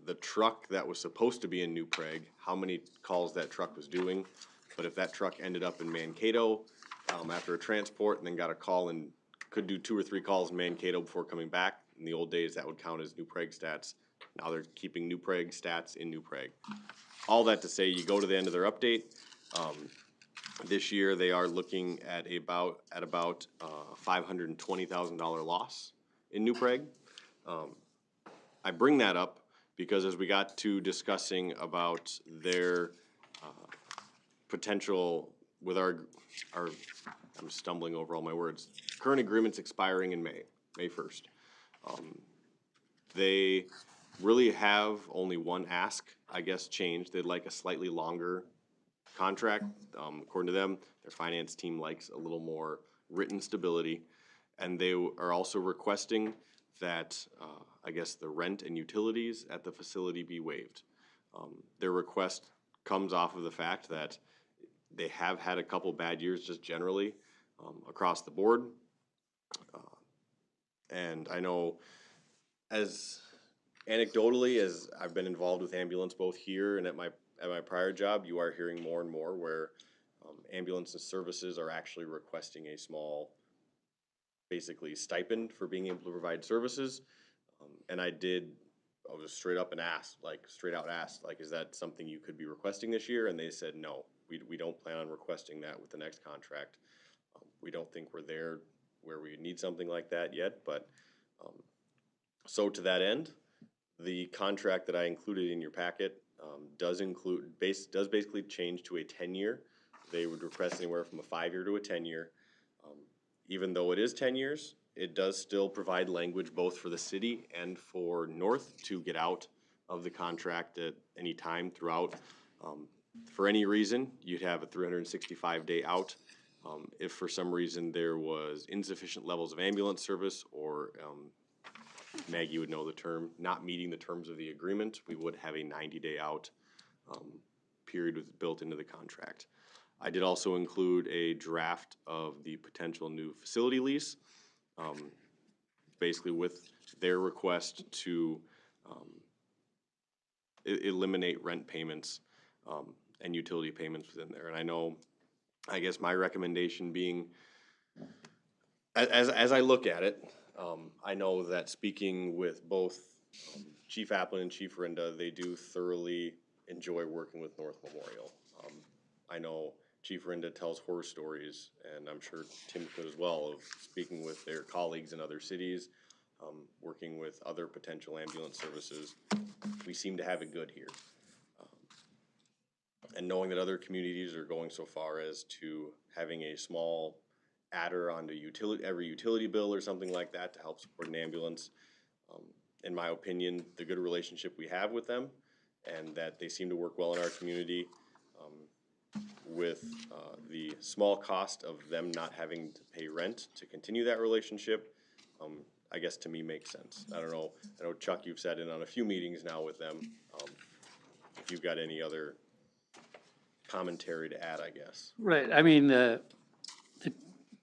the truck that was supposed to be in New Prague, how many calls that truck was doing. But if that truck ended up in Mankato after a transport and then got a call and could do 2 or 3 calls in Mankato before coming back, in the old days that would count as New Prague stats. Now they're keeping New Prague stats in New Prague. All that to say, you go to the end of their update. This year, they are looking at about $520,000 loss in New Prague. I bring that up because as we got to discussing about their potential with our, I'm stumbling over all my words, current agreements expiring in May 1st. They really have only one ask, I guess, changed. They'd like a slightly longer contract. According to them, their finance team likes a little more written stability. And they are also requesting that, I guess, the rent and utilities at the facility be waived. Their request comes off of the fact that they have had a couple bad years just generally across the board. And I know as anecdotally as I've been involved with ambulance both here and at my prior job, you are hearing more and more where ambulance services are actually requesting a small, basically stipend for being able to provide services. And I was straight out asked, is that something you could be requesting this year? And they said, no, we don't plan on requesting that with the next contract. We don't think we're there where we need something like that yet, but so to that end, the contract that I included in your packet does basically change to a 10-year. They would request anywhere from a 5-year to a 10-year. Even though it is 10 years, it does still provide language both for the city and for North to get out of the contract at any time throughout. For any reason, you'd have a 365-day out. If for some reason there was insufficient levels of ambulance service or Maggie would know the term, not meeting the terms of the agreement, we would have a 90-day out period built into the contract. I did also include a draft of the potential new facility lease, basically with their request to eliminate rent payments and utility payments within there. And I know, I guess my recommendation being, as I look at it, I know that speaking with both Chief Applin and Chief Rinda, they do thoroughly enjoy working with North Memorial. I know Chief Rinda tells horror stories, and I'm sure Tim could as well, of speaking with their colleagues in other cities, working with other potential ambulance services. We seem to have it good here. And knowing that other communities are going so far as to having a small adder onto every utility bill or something like that to help support an ambulance, in my opinion, the good relationship we have with them and that they seem to work well in our community, with the small cost of them not having to pay rent to continue that relationship, I guess to me makes sense. I don't know, I know Chuck, you've sat in on a few meetings now with them. If you've got any other commentary to add, I guess. Right, I mean, the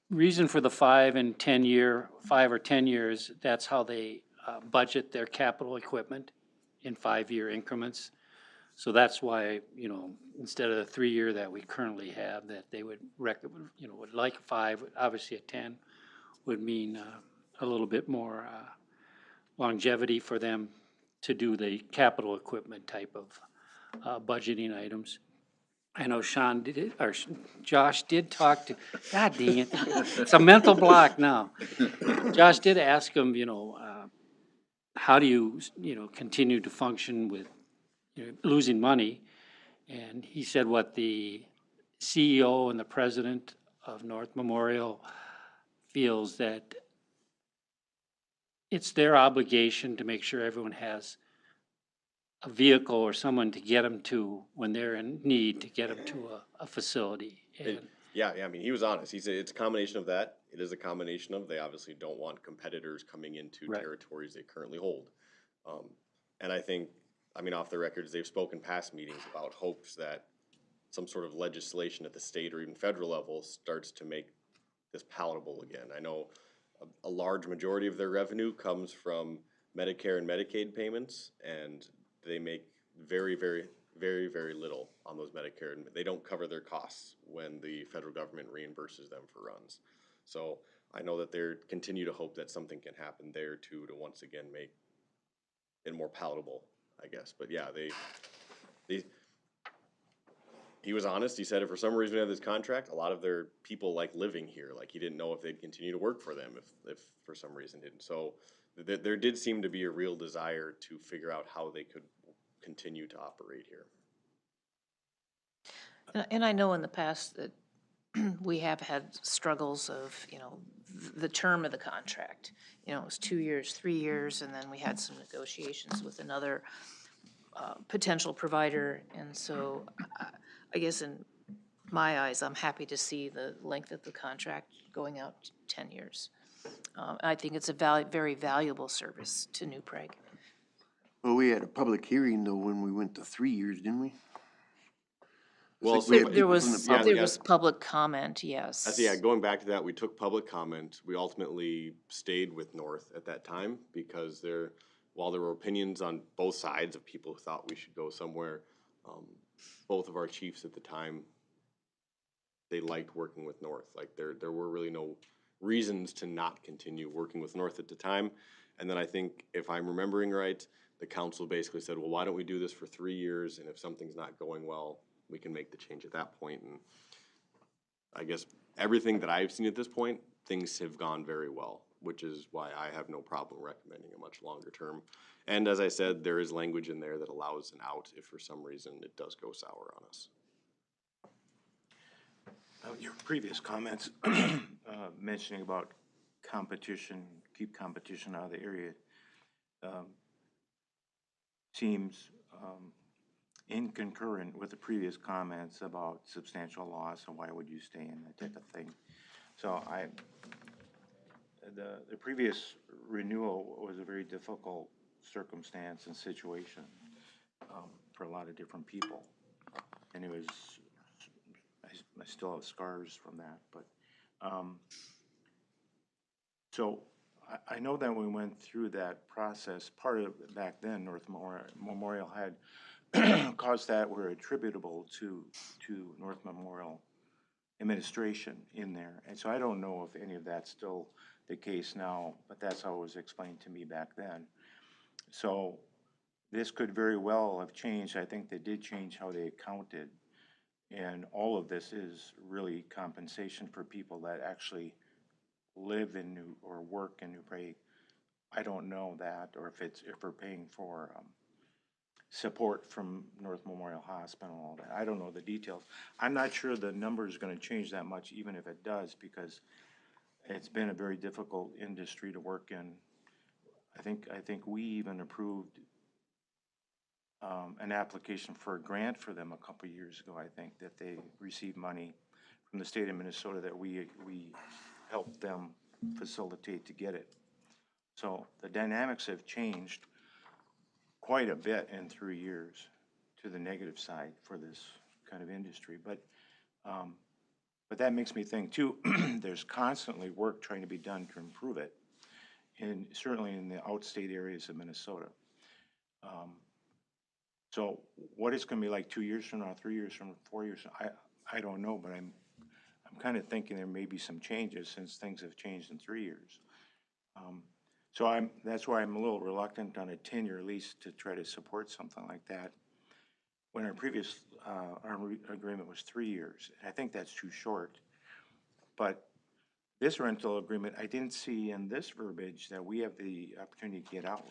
reason for the 5 or 10 years, that's how they budget their capital equipment in 5-year increments. So that's why, instead of the 3-year that we currently have, that they would would like 5, obviously a 10 would mean a little bit more longevity for them to do the capital equipment type of budgeting items. I know Josh did talk to, God dang it, it's a mental block now. Josh did ask him, how do you, continue to function with losing money? And he said what the CEO and the president of North Memorial feels that it's their obligation to make sure everyone has a vehicle or someone to get them to, when they're in need, to get them to a facility. And Yeah, I mean, he was honest. He said it's a combination of that. It is a combination of, they obviously don't want competitors coming into Right. territories they currently hold. And I think, I mean, off the records, they've spoken past meetings about hopes that some sort of legislation at the state or even federal level starts to make this palatable again. I know a large majority of their revenue comes from Medicare and Medicaid payments, and they make very, very, very, very little on those Medicare, and they don't cover their costs when the federal government reimburses them for runs. So I know that they continue to hope that something can happen there too, to once again make it more palatable, I guess. But yeah, they he was honest. He said if for some reason we have this contract, a lot of their people like living here. Like he didn't know if they'd continue to work for them if for some reason didn't. So there did seem to be a real desire to figure out how they could continue to operate here. And I know in the past that we have had struggles of, the term of the contract. It was 2 years, 3 years, and then we had some negotiations with another potential provider. And so I guess in my eyes, I'm happy to see the length of the contract going out 10 years. I think it's a very valuable service to New Prague. Well, we had a public hearing though when we went to 3 years, didn't we? Well, like we had There people was, from the public- there Yeah, was public comment, yes. I see, yeah, going back to that, we took public comment. We ultimately stayed with North at that time because while there were opinions on both sides of people who thought we should go somewhere, both of our chiefs at the time, they liked working with North. Like there were really no reasons to not continue working with North at the time. And then I think if I'm remembering right, the council basically said, well, why don't we do this for 3 years? And if something's not going well, we can make the change at that point. And I guess everything that I've seen at this point, things have gone very well, which is why I have no problem recommending a much longer term. And as I said, there is language in there that allows an out if for some reason it does go sour on us. Your previous comments mentioning about competition, keep competition out of the area, seems inconcurrent with the previous comments about substantial loss and why would you stay in that type of thing. So the previous renewal was a very difficult circumstance and situation for a lot of different people. And it was, I still have scars from that, but so I know that we went through that process. Part of it back then, North Memorial had costs that were attributable to North Memorial administration in there. And so I don't know if any of that's still the case now, but that's how it was explained to me back then. So this could very well have changed. I think they did change how they accounted. And all of this is really compensation for people that actually live in or work in New Prague. I don't know that, or if we're paying for support from North Memorial Hospital and all that. I don't know the details. I'm not sure the number is going to change that much, even if it does, because it's been a very difficult industry to work in. I think we even approved an application for a grant for them a couple years ago. I think that they received money from the state of Minnesota that we helped them facilitate to get it. So the dynamics have changed quite a bit in 3 years to the negative side for this kind of industry. But that makes me think too, there's constantly work trying to be done to improve it, and certainly in the outstate areas of Minnesota. So what it's going to be like 2 years from now, 3 years from now, 4 years, I don't know, but I'm kind of thinking there may be some changes since things have changed in 3 years. So that's why I'm a little reluctant on a 10-year lease to try to support something like that. When our previous agreement was 3 years, I think that's too short. But this rental agreement, I didn't see in this verbiage that we have the opportunity to get out,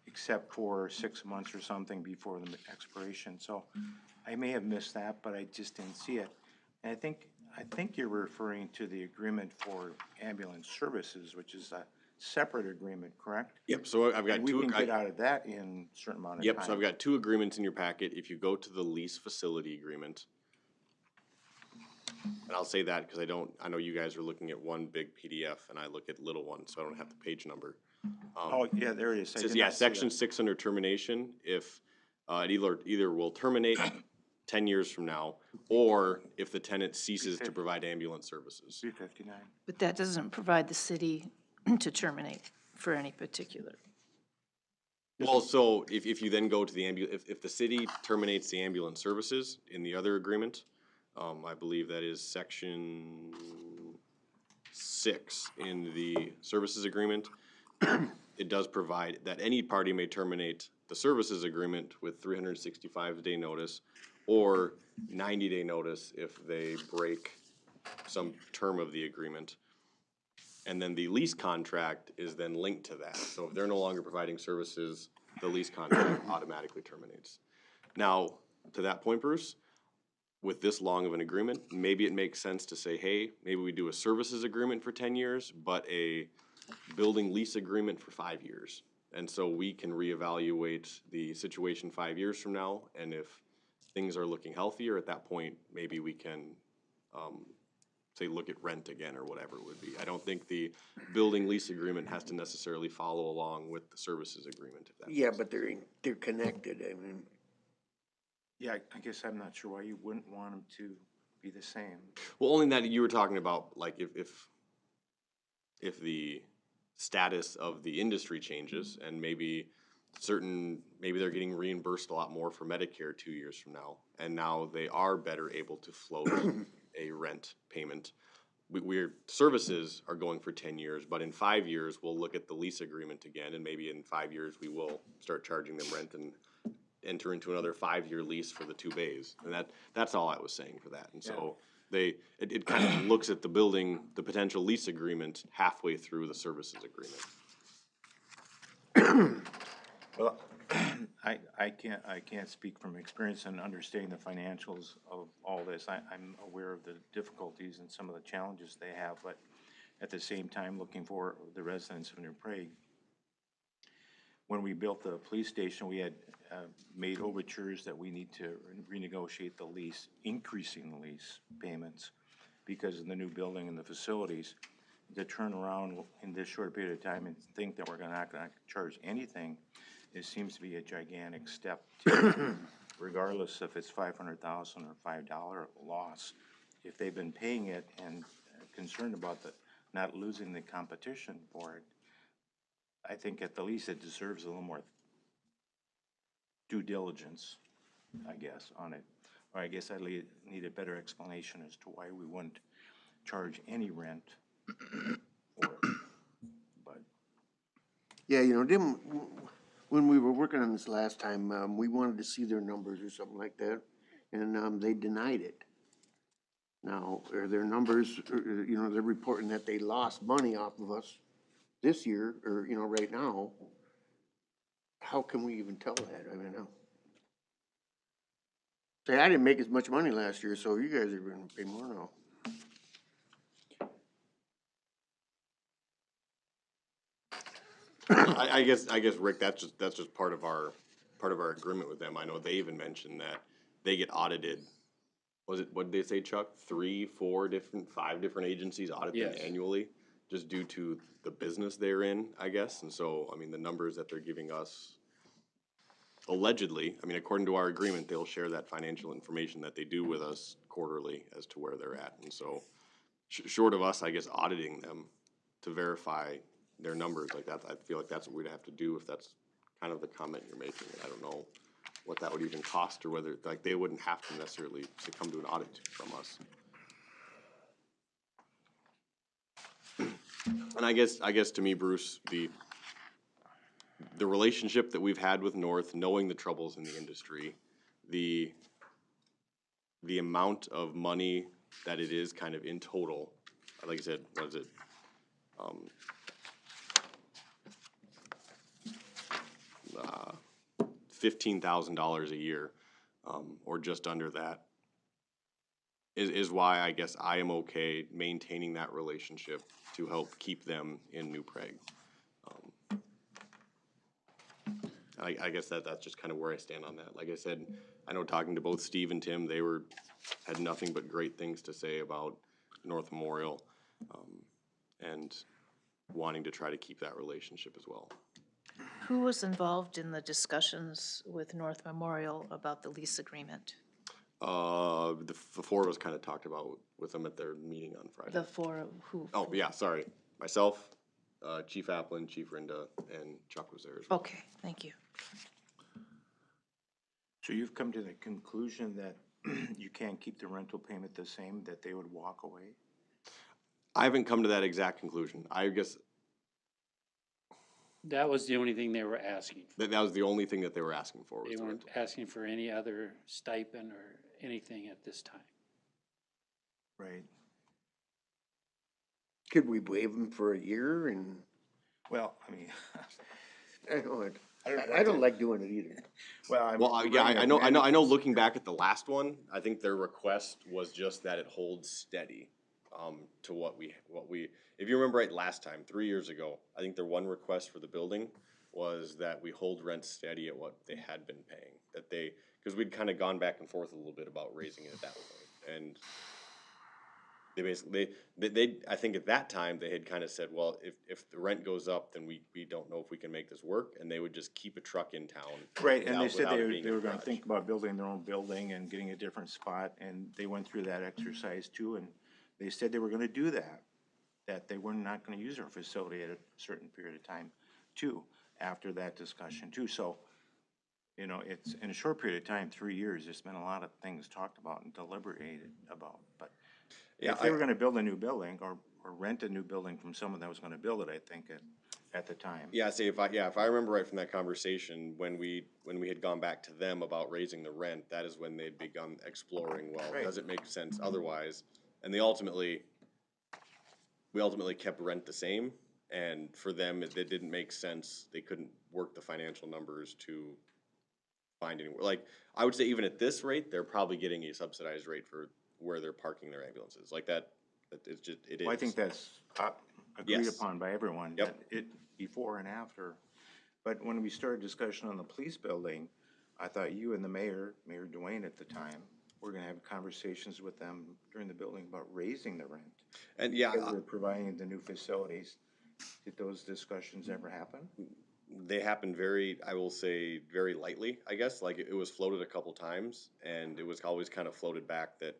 except for 6 months or something before the expiration. So I may have missed that, but I just didn't see it. And I think you're referring to the agreement for ambulance services, which is a separate agreement, correct? Yep, so I've got And two. we can get out of that in a certain amount of time. Yep, so I've got 2 agreements in your packet. If you go to the lease facility agreement, and I'll say that because I know you guys are looking at one big PDF and I look at little ones, so I don't have the page number. Oh, yeah, there it is. It says, yeah, section 6 under termination, if it either will terminate 10 years from now, or if the tenant ceases to provide ambulance services. 359. But that doesn't provide the city to terminate for any particular. Well, so if you then go to the if the city terminates the ambulance services in the other agreement, I believe that is section 6 in the services agreement. it does provide that any party may terminate the services agreement with 365-day notice or 90-day notice if they break some term of the agreement. And then the lease contract is then linked to that. So if they're no longer providing services, the lease contract automatically terminates. Now, to that point, Bruce, with this long of an agreement, maybe it makes sense to say, hey, maybe we do a services agreement for 10 years, but a building lease agreement for 5 years. And so we can reevaluate the situation 5 years from now, and if things are looking healthier at that point, maybe we can, say, look at rent again or whatever it would be. I don't think the building lease agreement has to necessarily follow along with the services agreement, if that Yeah, makes but they're connected, I mean. Yeah, I guess I'm not sure why you wouldn't want them to be the same. Well, only that you were talking about, like, if the status of the industry changes and maybe they're getting reimbursed a lot more for Medicare 2 years from now, and now they are better able to float a rent payment. We're services are going for 10 years, but in 5 years, we'll look at the lease agreement again, and maybe in 5 years, we will start charging them rent and enter into another 5-year lease for the 2 bays. And that's all I was saying for that. And so it kind of looks at the potential lease agreement halfway through the services agreement. Well, I can't speak from experience and understanding the financials of all this. I'm aware of the difficulties and some of the challenges they have, but at the same time, looking for the residents of New Prague. When we built the police station, we had made overtures that we need to renegotiate the lease, increasing the lease payments because of the new building and the facilities. To turn around in this short period of time and think that we're not gonna charge anything, it seems to be a gigantic step to, regardless if it's 500,000 or $5 loss. If they've been paying it and concerned about not losing the competition for it, I think at the least it deserves a little more due diligence, I guess, on it. Or I guess I need a better explanation as to why we wouldn't charge any rent. But Yeah, when we were working on this last time, we wanted to see their numbers or something like that, and they denied it. Now, are their numbers, they're reporting that they lost money off of us this year, or, right now. How can we even tell that? I mean, say, I didn't make as much money last year, so you guys are gonna pay more now. I guess, Rick, that's just part of our agreement with them. I know they even mentioned that they get audited. What did they say, Chuck? 3, 4 5 different agencies audit them annually, just due to the business they're in, I guess. And so, I mean, the numbers that they're giving us, allegedly, I mean, according to our agreement, they'll share that financial information that they do with us quarterly as to where they're at. And so, short of us, I guess, auditing them to verify their numbers like that, I feel like that's what we'd have to do if that's kind of the comment you're making. I don't know what that would even cost, or whether, like, they wouldn't have to necessarily come to an audit from us. And I guess to me, Bruce, the relationship that we've had with North, knowing the troubles in the industry, the amount of money that it is kind of in total, like I said, what is it? $15,000 a year, or just under that, is why I guess I am okay maintaining that relationship to help keep them in New Prague. I guess that's just kind of where I stand on that. Like I said, I know talking to both Steve and Tim, they had nothing but great things to say about North Memorial, and wanting to try to keep that relationship as well. Who was involved in the discussions with North Memorial about the lease agreement? The 4 of us kind of talked about with them at their meeting on Friday. The 4 of who? Oh, yeah, sorry. Myself, Chief Applin, Chief Rinda, and Chuck was there as well. Okay, thank you. so you've come to the conclusion that you can't keep the rental payment the same, that they would walk away? I haven't come to that exact conclusion. I guess That was the only thing they were asking. That was the only thing that they were asking for was They the weren't rental. asking for any other stipend or anything at this time. Right. Could we waive them for a year and, Well, I mean, I don't, don't I don't like doing it either. well, I'm. Well, yeah, I know, looking back at the last one, I think their request was just that it holds steady, to what we, if you remember right, last time, 3 years ago, I think their one request for the building was that we hold rent steady at what they had been paying, that they, cause we'd kind of gone back and forth a little bit about raising it at that point, and they basically, they, I think at that time, they had kind of said, well, if the rent goes up, then we don't know if we can make this work, and they would just keep a truck in town. Right, and they without- said without it being they in were the gonna garage. think about building their own building and getting a different spot, and they went through that exercise too, and they said they were gonna do that. That they were not gonna use our facility at a certain period of time too, after that discussion too, so. You know, it's, in a short period of time, 3 years, there's been a lot of things talked about and deliberated about, but. Yeah, If they were gonna build a new building or rent a new building from someone that was gonna build it, I think at the time. Yeah, see, if I remember right from that conversation, when we had gone back to them about raising the rent, that is when they'd begun exploring, well, Right. does it make sense otherwise? And we ultimately kept rent the same, and for them, it didn't make sense, they couldn't work the financial numbers to find anywhere, like, I would say even at this rate, they're probably getting a subsidized rate for where they're parking their ambulances, like that, it's just, it is. Well, I think that's agreed Yes. upon by everyone. Yep. That it, before and after. But when we started discussion on the police building, I thought you and the mayor, Mayor Dwayne at the time, were gonna have conversations with them during the building about raising the rent. And yeah, Because we're providing the new facilities. Did those discussions ever happen? they happened very, I will say, very lightly, I guess, like it was floated a couple times, and it was always kind of floated back that,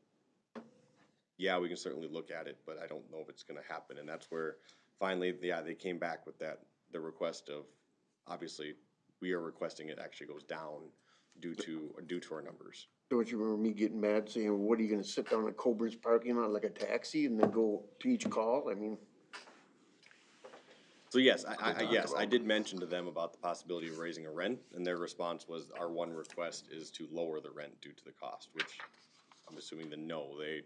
yeah, we can certainly look at it, but I don't know if it's gonna happen, and that's where finally, yeah, they came back with that, the request of, obviously, we are requesting it actually goes down due to our numbers. Don't you remember me getting mad saying, well, what are you gonna sit down at Coburn's parking lot like a taxi and then go to each call? I mean, So yes, I did mention to them about the possibility of raising a rent, and their response was, our one request is to lower the rent due to the cost, which I'm assuming the no, they,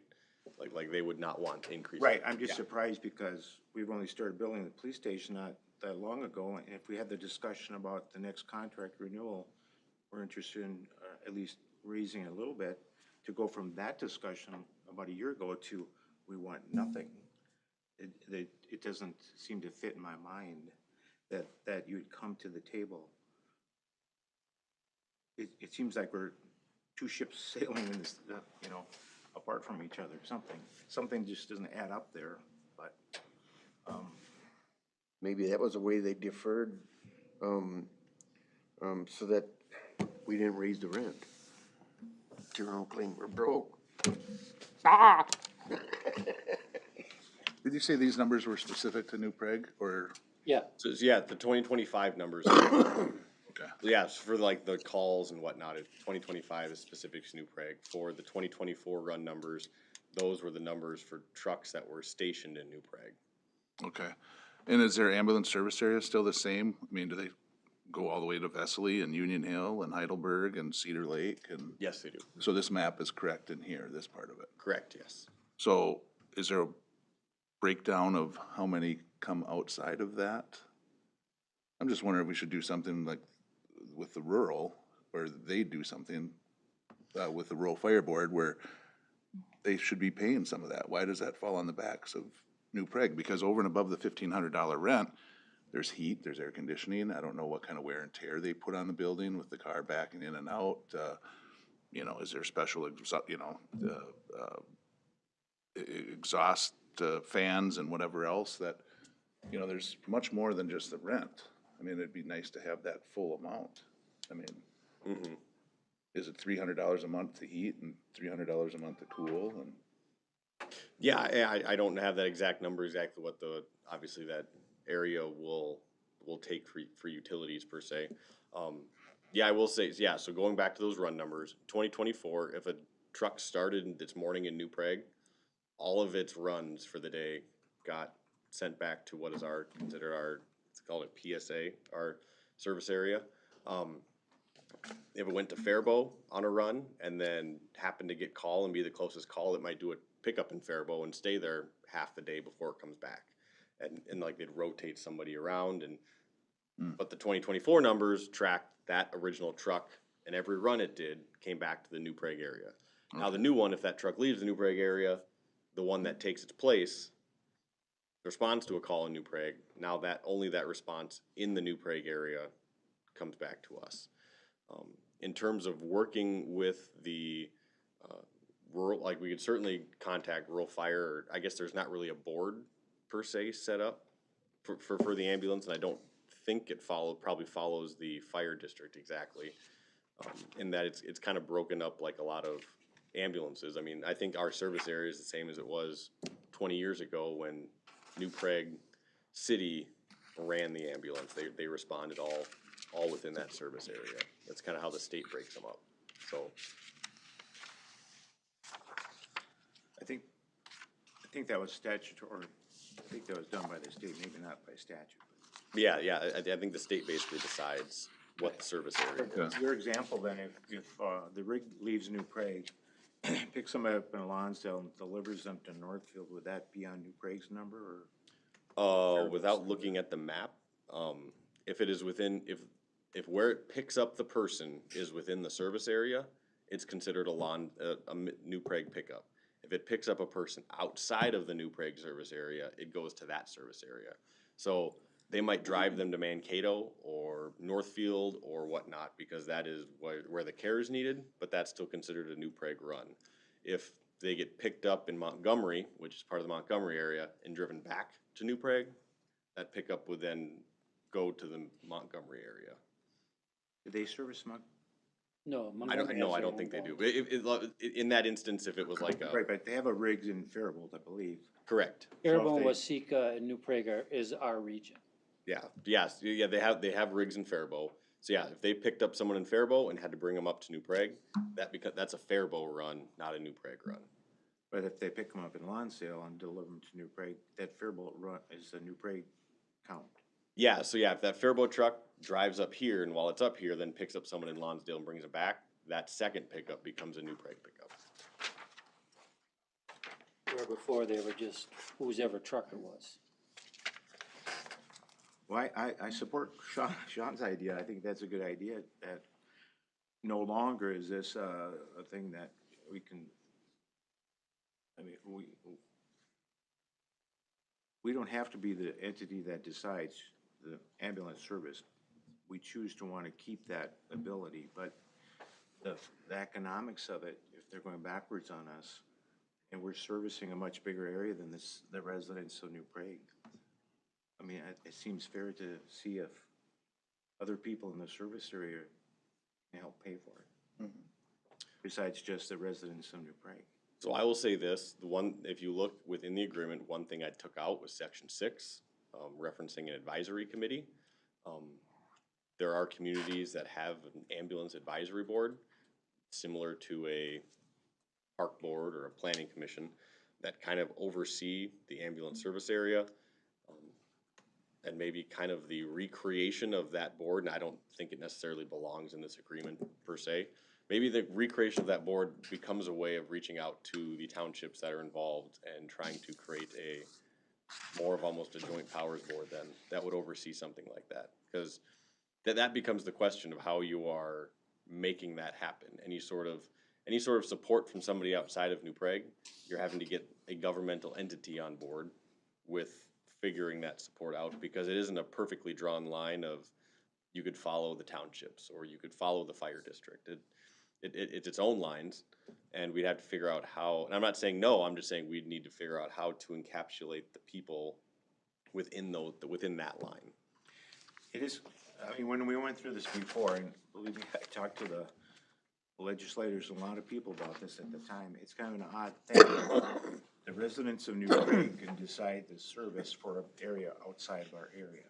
like they would not want to increase. Right, I'm just Yeah. surprised because we've only started building the police station not that long ago, and if we had the discussion about the next contract renewal, we're interested in at least raising it a little bit to go from that discussion about a year ago to we want nothing. It doesn't seem to fit in my mind that you'd come to the table. It seems like we're two ships sailing in this, you know, apart from each other, something just doesn't add up there, but, maybe that was the way they deferred, so that we didn't raise the rent. Turn around and claim we're broke. Did you say these numbers were specific to New Prague, or, Yeah, So, yeah, the 2025 numbers, okay, yeah, it's for like the calls and whatnot, 2025 is specific to New Prague. For the 2024 run numbers, those were the numbers for trucks that were stationed in New Prague. okay. And is their ambulance service area still the same? I mean, do they go all the way to Vesely and Union Hill and Heidelberg and Cedar Lake and? Yes, they do. So this map is correct in here, this part of it. Correct, yes. So is there a breakdown of how many come outside of that? I'm just wondering if we should do something like with the rural, or they do something with the rural fire board where they should be paying some of that. Why does that fall on the backs of New Prague? Because over and above the $1,500 rent, there's heat, there's air conditioning. I don't know what kind of wear and tear they put on the building with the car backing in and out. You know, is there special, exhaust fans and whatever else that, you know, there's much more than just the rent. I mean, it'd be nice to have that full amount. I mean, is it $300 a month to heat and $300 a month to cool? And Yeah, I don't have that exact number, exactly what the, obviously that area will take for utilities per se. Yeah, I will say, yeah, so going back to those run numbers, 2024, if a truck started this morning in New Prague, all of its runs for the day got sent back to what is considered our it's called a PSA, our service area. If it went to Faribault on a run and then happened to get call and be the closest call, it might do a pickup in Faribault and stay there half the day before it comes back. And like they'd rotate somebody around and, but the 2024 numbers tracked that original truck and every run it did came back to the New Prague area. Now the new one, if that truck leaves the New Prague area, the one that takes its place responds to a call in New Prague. Now that only that response in the New Prague area comes back to us. In terms of working with the rural, like we could certainly contact rural fire. I guess there's not really a board per se set up for the ambulance, and I don't think it probably follows the fire district exactly. In that it's kind of broken up like a lot of ambulances. I mean, I think our service area is the same as it was 20 years ago when New Prague City ran the ambulance. They responded all within that service area. That's kind of how the state breaks them up. So I think that was statutory, I think that was done by the state, maybe not by statute. yeah, I think the state basically decides what the service area is. Your example then, if the rig leaves New Prague, picks them up in Lonsdale and delivers them to Northfield, would that be on New Prague's number or? Without looking at the map, if it is within, if where it picks up the person is within the service area, it's considered a New Prague pickup. If it picks up a person outside of the New Prague service area, it goes to that service area. So they might drive them to Mankato or Northfield or whatnot because that is where the care is needed, but that's still considered a New Prague run. If they get picked up in Montgomery, which is part of the Montgomery area, and driven back to New Prague, that pickup would then go to the Montgomery area. Do they service No. I don't think they do. In that instance, if it was like a. Right, but they have a rigs in Faribault, I believe. Correct. Faribault, they- Waseca, and New Prague is our region. Yeah, yes, yeah, they have rigs in Faribault. So yeah, if they picked up someone in Faribault and had to bring them up to New Prague, that's a Faribault run, not a New Prague run. But if they pick them up in Lonsdale and deliver them to New Prague, that Faribault run is the New Prague count. Yeah, so yeah, if that Faribault truck drives up here and while it's up here, then picks up someone in Lonsdale and brings them back, that second pickup becomes a New Prague pickup. Where before they were just whoever truck it was. Well, I support Sean's idea. I think that's a good idea, that no longer is this a thing that we can, I mean, we don't have to be the entity that decides the ambulance service. We choose to want to keep that ability, but the economics of it, if they're going backwards on us, and we're servicing a much bigger area than the residents of New Prague. I mean, it seems fair to see if other people in the service area can help pay for it. Besides just the residents of New Prague. So I will say this, if you look within the agreement, one thing I took out was section 6, referencing an advisory committee. There are communities that have an ambulance advisory board, similar to a park board or a planning commission, that kind of oversee the ambulance service area. And maybe kind of the recreation of that board, and I don't think it necessarily belongs in this agreement per se. Maybe the recreation of that board becomes a way of reaching out to the townships that are involved and trying to create more of almost a joint powers board then that would oversee something like that. Because that becomes the question of how you are making that happen. Any sort of support from somebody outside of New Prague, you're having to get a governmental entity on board with figuring that support out, because it isn't a perfectly drawn line of you could follow the townships or you could follow the fire district. It's its own lines, and we'd have to figure out how, and I'm not saying no, I'm just saying we'd need to figure out how to encapsulate the people within that line. It is, I mean, when we went through this before, and believe me, I talked to the legislators, a lot of people about this at the time, it's kind of an odd thing. The residents of New Prague can decide the service for an area outside of our area.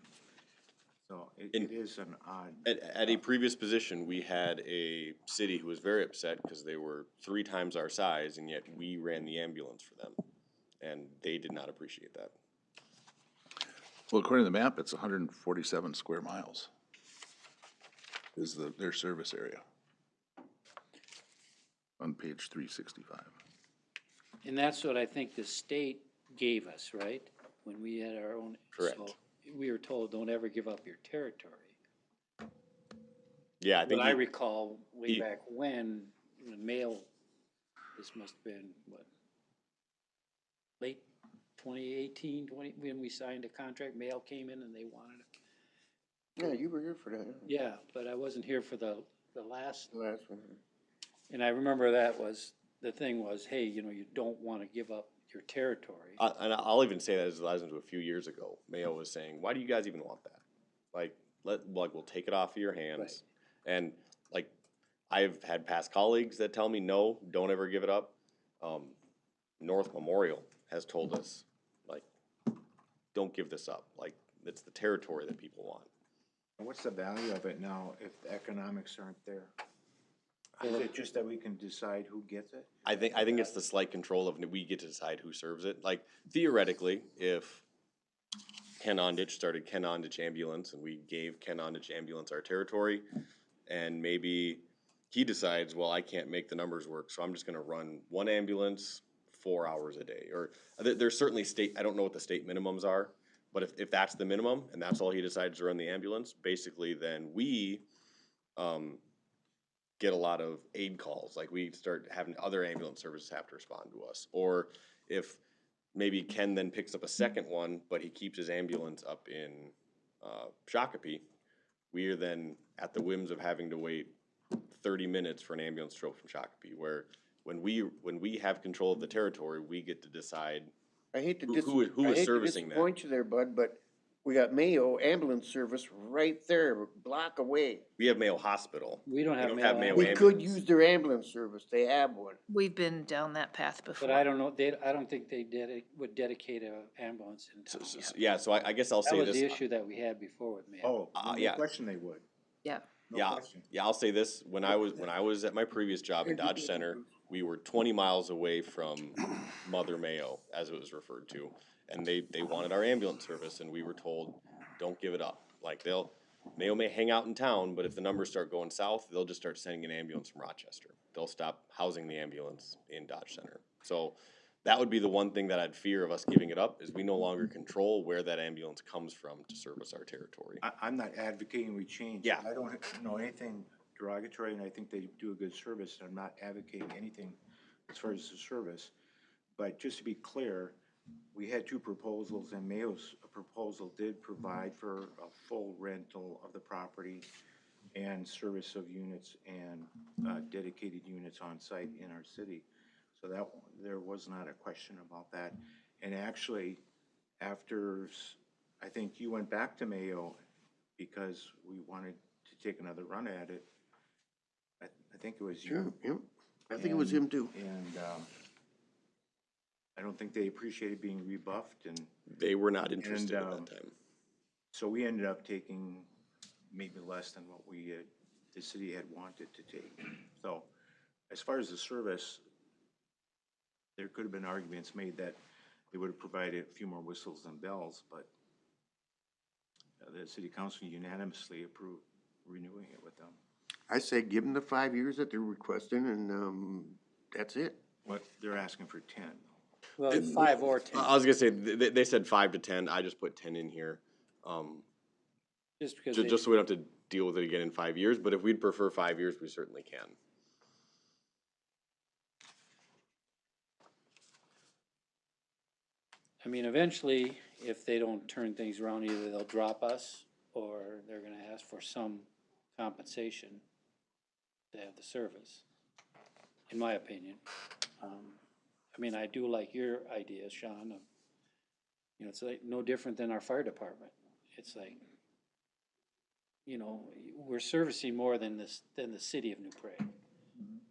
So it is an odd. At a previous position, we had a city who was very upset because they were 3 times our size, and yet we ran the ambulance for them, and they did not appreciate that. Well, according to the map, it's 147 square miles is their service area on page 365. And that's what I think the state gave us, right? When we had our own. Correct. So we were told, don't ever give up your territory. Yeah, I But think I recall way he- back when, the mail, this must have been, what, late 2018, when we signed a contract, mail came in and they wanted it. Yeah, you were here for that, Yeah, but I wasn't here for the last, the last one. and I remember that was, the thing was, hey, you know, you don't want to give up your territory. and I'll even say that as a few years ago, Mayo was saying, why do you guys even want that? Like, we'll take it off of your hands. And like, I've had past colleagues that tell me, no, don't ever give it up. North Memorial has told us, like, don't give this up. Like, it's the territory that people want. What's the value of it now if the economics aren't there? Is it just that we can decide who gets it? I think it's the slight control of we get to decide who serves it. Like, theoretically, if Ken Ondich started Ken Ondich Ambulance and we gave Ken Ondich Ambulance our territory, and maybe he decides, well, I can't make the numbers work, so I'm just gonna run one ambulance 4 hours a day. Or there's certainly I don't know what the state minimums are, but if that's the minimum and that's all he decides to run the ambulance, basically then we get a lot of aid calls. Like, we start having other ambulance services have to respond to us. Or if maybe Ken then picks up a second one, but he keeps his ambulance up in Shakopee, we are then at the whims of having to wait 30 minutes for an ambulance to show up from Shakopee, where when we have control of the territory, we get to decide I hate to who is servicing that. disappoint you there, Bud, but we got Mayo ambulance service right there, a block away. We have Mayo Hospital. We don't have Mayo Mayo We ambulance. could ambulance. use their ambulance service, they have one. We've been down that path before. But I don't know, I don't think they would dedicate an ambulance in town. Yeah, so I guess I'll That say was this. the issue that we had before with Mayo. Oh, no yeah. question they would. Yeah. No Yeah, question. yeah, I'll say this, when I was at my previous job in Dodge Center, we were 20 miles away from Mother Mayo, as it was referred to. And they wanted our ambulance service, and we were told, don't give it up. Like, Mayo may hang out in town, but if the numbers start going south, they'll just start sending an ambulance from Rochester. They'll stop housing the ambulance in Dodge Center. So that would be the one thing that I'd fear of us giving it up, is we no longer control where that ambulance comes from to service our territory. I'm not advocating we change. Yeah. I don't know anything derogatory, and I think they do a good service. I'm not advocating anything as far as the service. But just to be clear, we had two proposals, and Mayo's proposal did provide for a full rental of the property and service of units and dedicated units on site in our city. So that, there was not a question about that. And actually, after, I think you went back to Mayo because we wanted to take another run at it. I think it was you. Sure, yep. I think it was him too. And I don't think they appreciated being rebuffed, and They were not interested at that time. so we ended up taking maybe less than what the city had wanted to take. So as far as the service, there could have been arguments made that they would have provided a few more whistles and bells, but the city council unanimously approved renewing it with them. I say give them the 5 years that they're requesting, and that's it. What, they're asking for 10. Well, 5 or 10, I was gonna say, they said 5 to 10, I just put 10 in here. just because Just so we don't have to deal with it again in 5 years, but if we'd prefer 5 years, we certainly can. I mean, eventually, if they don't turn things around, either they'll drop us or they're gonna ask for some compensation to have the service, in my opinion. I mean, I do like your idea, Sean, of, you know, it's like no different than our fire department. It's like, you know, we're servicing more than the city of New Prague.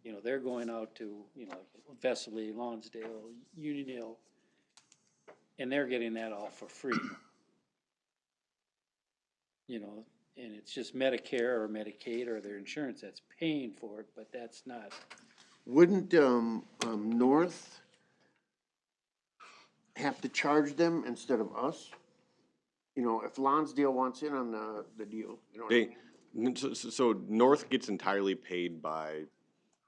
You know, they're going out to, you know, like Vesely, Lonsdale, Union Hill, and they're getting that all for free. You know, and it's just Medicare or Medicaid or their insurance that's paying for it, but that's not. Wouldn't, North have to charge them instead of us? you know, if Lonsdale wants in on the deal, you know what I They, mean? so North gets entirely paid by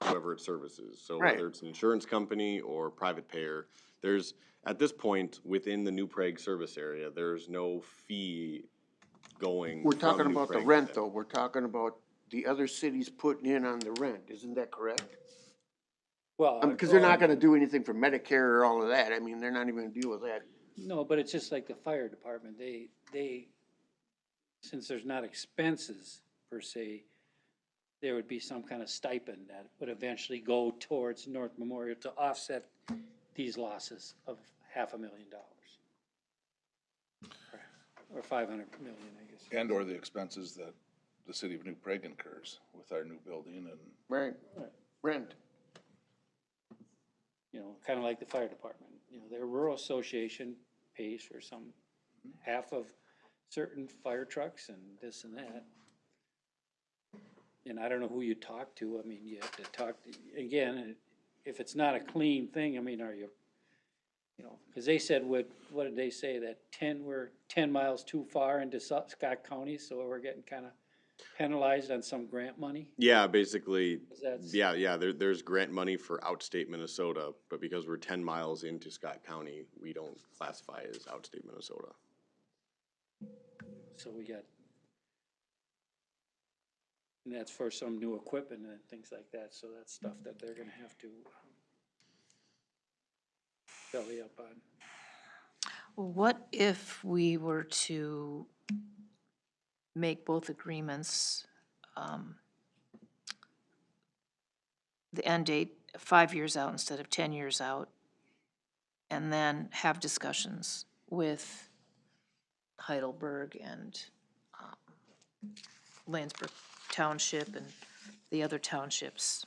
whoever it services. So Right. whether it's an insurance company or private payer, there's, at this point, within the New Prague service area, there's no fee going We're from talking New about the Prague to rent them. though, we're talking about the other cities putting in on the rent, isn't that correct? Well. Because they're not gonna do anything for Medicare or all of that, I mean, they're not even gonna deal with that. No, but it's just like the fire department, they, since there's not expenses per se, there would be some kind of stipend that would eventually go towards North Memorial to offset these losses of $500,000. Or 500 million, I guess. And or the expenses that the city of New Prague incurs with our new building and. Right, rent. You know, kind of like the fire department, you know, their rural association pays for some half of certain fire trucks and this and that. And I don't know who you talk to, I mean, you have to talk, again, if it's not a clean thing, I mean, are you, you know, cause they said, what did they say, that we're 10 miles too far into Scott County, so we're getting kind of penalized on some grant money? Yeah, basically, That's- there's grant money for outstate Minnesota, but because we're 10 miles into Scott County, we don't classify as outstate Minnesota. So we got, and that's for some new equipment and things like that, so that's stuff that they're gonna have to belly up on. What if we were to make both agreements, the end date 5 years out instead of 10 years out, and then have discussions with Heidelberg and Landsberg Township and the other townships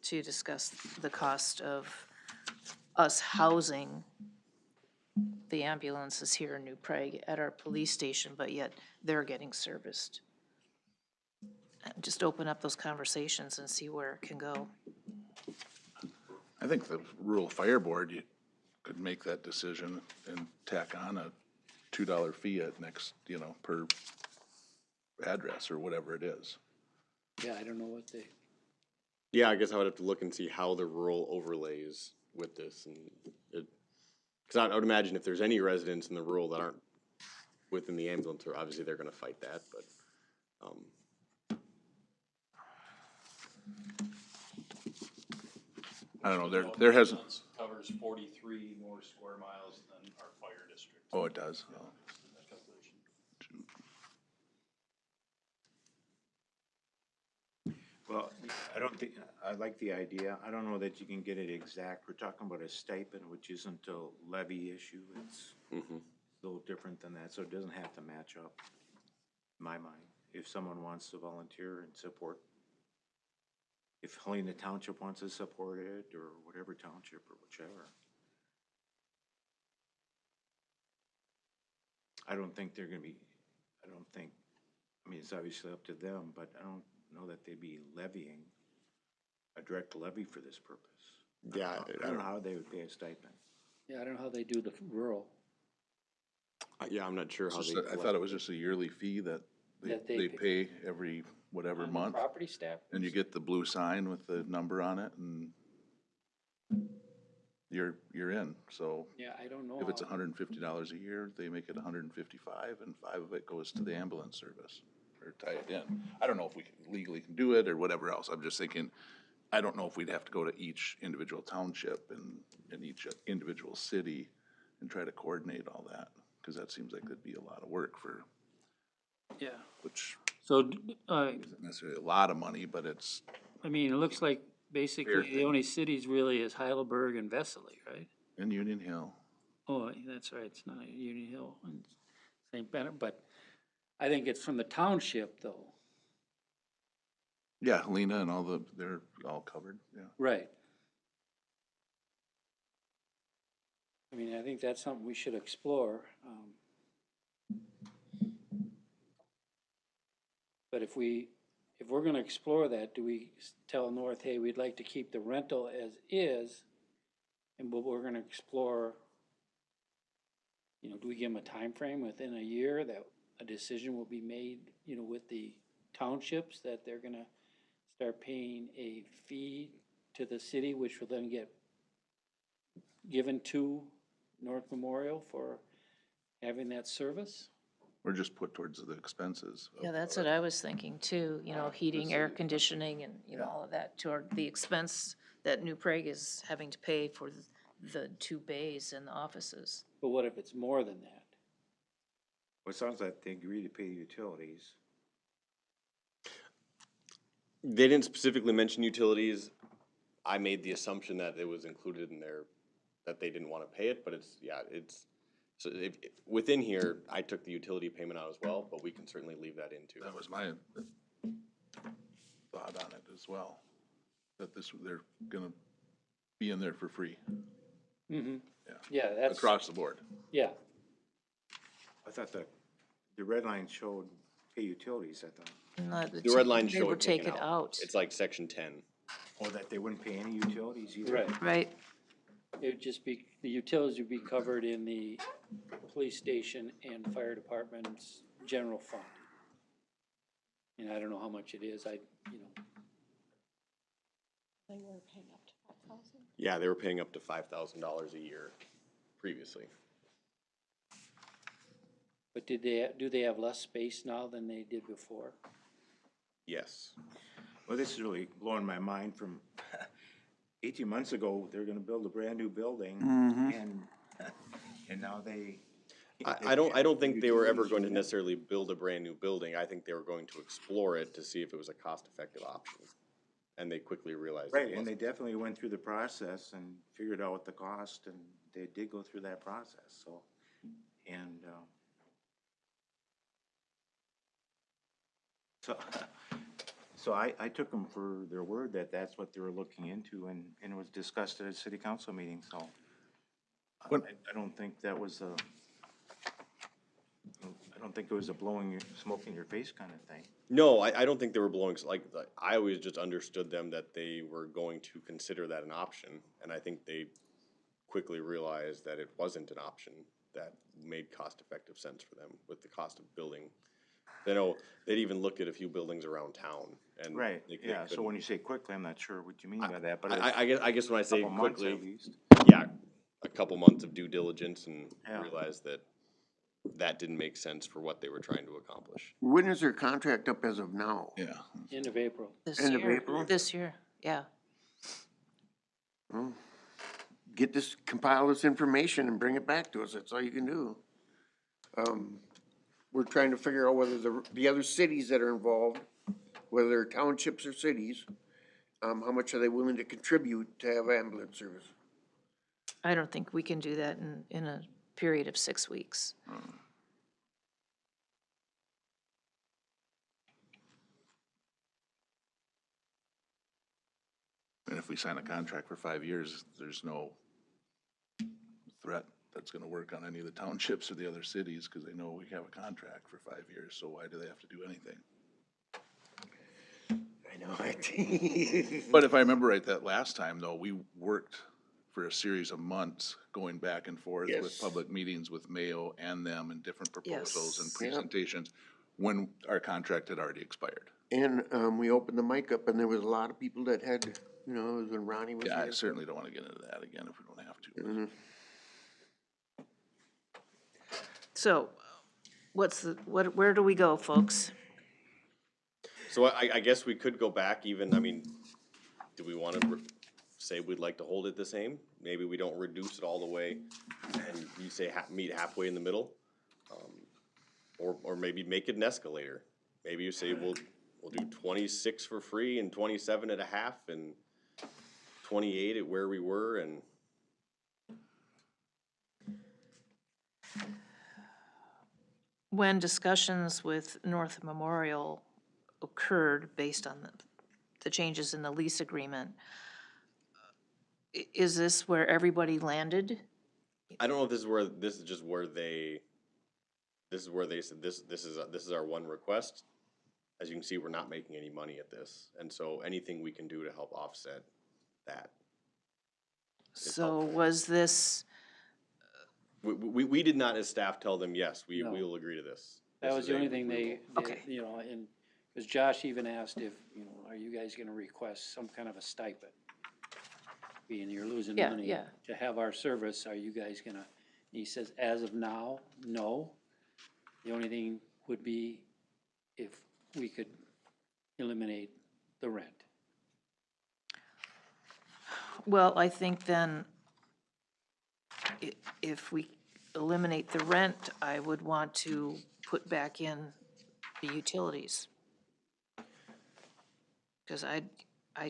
to discuss the cost of us housing the ambulances here in New Prague at our police station, but yet they're getting serviced. And just open up those conversations and see where it can go. I think the rural fire board, you could make that decision and tack on a $2 fee at next, you know, per address or whatever it is. Yeah, I don't know what they, Yeah, I guess I would have to look and see how the rural overlays with this, and it, because I would imagine if there's any residents in the rural that aren't within the ambulance, or obviously they're gonna fight that, but, I don't know, there hasn't, Covers 43 more square miles than our fire district. oh, it does. Oh. Well, I don't think, I like the idea. I don't know that you can get it exact. We're talking about a stipend, which isn't a levy issue. It's a little different than that, so it doesn't have to match up, in my mind. If someone wants to volunteer and support, if Helena Township wants to support it, or whatever township, or whichever. I don't think they're gonna be, I mean, it's obviously up to them, but I don't know that they'd be levying a direct levy for this purpose. yeah, I don't know how they would pay a stipend. yeah, I don't know how they do the rural. yeah, I'm not sure how they. I thought it was just a yearly fee that That they pay every whatever month. Property staff. And you get the blue sign with the number on it and you're in. So Yeah, I don't know. if it's how- $150 a year, they make it 155 and 5 of it goes to the ambulance service or tie it in. I don't know if we legally can do it or whatever else. I'm just thinking, I don't know if we'd have to go to each individual township and each individual city and try to coordinate all that. Cause that seems like that'd be a lot of work for, Yeah, which so, isn't necessarily a lot of money, but it's, I mean, it looks like basically Fair the thing. only cities really is Heidelberg and Vesely, right? in Union Hill. Oh, that's right, it's not Union Hill and St. Bennett, but I think it's from the township though. Yeah, Helena and they're all covered, yeah. Right. I mean, I think that's something we should explore. But if we're gonna explore that, do we tell North, hey, we'd like to keep the rental as is, and but we're gonna explore do we give them a time frame within a year that a decision will be made, with the townships that they're gonna start paying a fee to the city, which will then get given to North Memorial for having that service? Or just put towards the expenses. Yeah, that's what I was thinking too, heating, air conditioning and, all of that toward the expense that New Prague is having to pay for the 2 bays and the offices. But what if it's more than that? Well, it sounds like they agree to pay utilities. They didn't specifically mention utilities. I made the assumption that it was included in there, that they didn't wanna pay it, but so within here, I took the utility payment out as well, but we can certainly leave that in too. That was my thought on it as well, that they're gonna be in there for free. Mm-hmm. Yeah. Yeah, that's, Across the board. yeah, I thought the red line showed pay utilities, I thought. The red line They showed would take taken it out. out, It's like section 10. Or that they wouldn't pay any utilities either. right. right? It would just be, the utilities would be covered in the police station and fire department's general fund. And I don't know how much it is, They were paying up to 5,000. Yeah, they were paying up to $5,000 a year previously. but do they have less space now than they did before? Yes. Well, this is really blowing my mind. From 18 months ago, they're gonna build a brand new building, and now they. I don't think they were ever utilities going to for that. necessarily build a brand new building. I think they were going to explore it to see if it was a cost-effective option. And they quickly realized Right, it and they wasn't. definitely went through the process and figured out the cost, and they did go through that process, so, and, so I took them for their word that that's what they were looking into, and it was discussed at a city council meeting, so. I don't think that was I don't think it was a smoke in your face kind of thing. No, I don't think they were blowing, I always just understood them that they were going to consider that an option. And I think they quickly realized that it wasn't an option that made cost-effective sense for them with the cost of building. They know, they'd even looked at a few buildings around town and. Right, they yeah, so couldn't- when you say quickly, I'm not sure what you mean by that, but I guess when I it's a say couple months quickly, at least. yeah, a couple months of due diligence and Yeah. realized that that didn't make sense for what they were trying to accomplish. When is their contract up as of now? Yeah. End of April. This End of year, April? this year, yeah. Compile this information and bring it back to us, that's all you can do. We're trying to figure out whether the other cities that are involved, whether they're townships or cities, how much are they willing to contribute to have ambulance service? I don't think we can do that in a period of 6 weeks. And if we sign a contract for 5 years, there's no threat that's gonna work on any of the townships or the other cities, cause they know we have a contract for 5 years, so why do they have to do anything? I know. But if I remember right, that last time though, we worked for a series of months going back and forth with Yes. public meetings with Mayo and them and different proposals and Yes. presentations when our contract had already expired. And, we opened the mic up and there was a lot of people that had, it was when Ronnie was Yeah, I here. certainly don't wanna get into that again if we don't have to. So where do we go, folks? So I guess we could go back even, do we wanna say we'd like to hold it the same? Maybe we don't reduce it all the way and you say meet halfway in the middle? Or maybe make it an escalator. Maybe you say we'll do 26 for free and 27 at a half and 28 at where we were and. When discussions with North Memorial occurred based on the changes in the lease agreement, is this where everybody landed? I don't know if this is just where they said this is our one request. As you can see, we're not making any money at this, and so anything we can do to help offset that. So was this We did not as staff tell them, yes, we No. will agree to this. That This was is the a only thing Okay. you know, and, because Josh even asked if, you know, are you guys gonna request some kind of a stipend? Being you're losing Yeah, money yeah. to have our service, are you guys gonna, and he says, as of now, no. The only thing would be if we could eliminate the rent. Well, I think then, if we eliminate the rent, I would want to put back in the utilities. Because I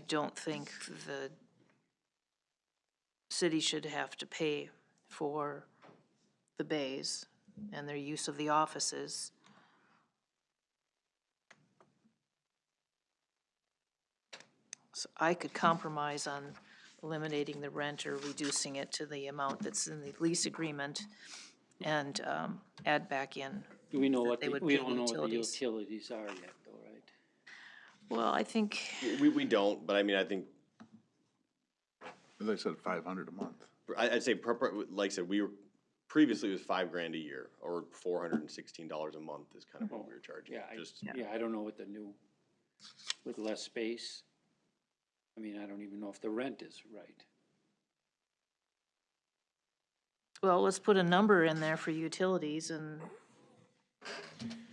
don't think the city should have to pay for the bays and their use of the offices. So I could compromise on eliminating the rent or reducing it to the amount that's in the lease agreement and add back in. Do we know That what, they would we pay don't know what the utilities. utilities are yet, though, right? Well, I think, We don't, but I mean, I think, As I said, 500 a month. I'd say, like I said, previously it was $5,000 a year, or $416 a month is kind of what we were charging. Yeah, Just, yeah, I don't know what the new, with less space. I mean, I don't even know if the rent is right. well, let's put a number in there for utilities and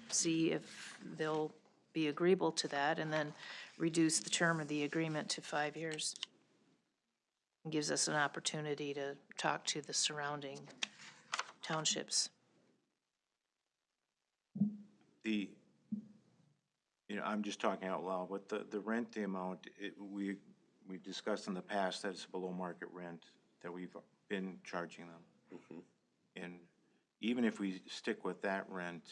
see if they'll be agreeable to that, and then reduce the term of the agreement to 5 years. It gives us an opportunity to talk to the surrounding townships. The, you know, I'm just talking out loud, but the rent, the amount, we discussed in the past that it's below market rent that we've been charging them. And even if we stick with that rent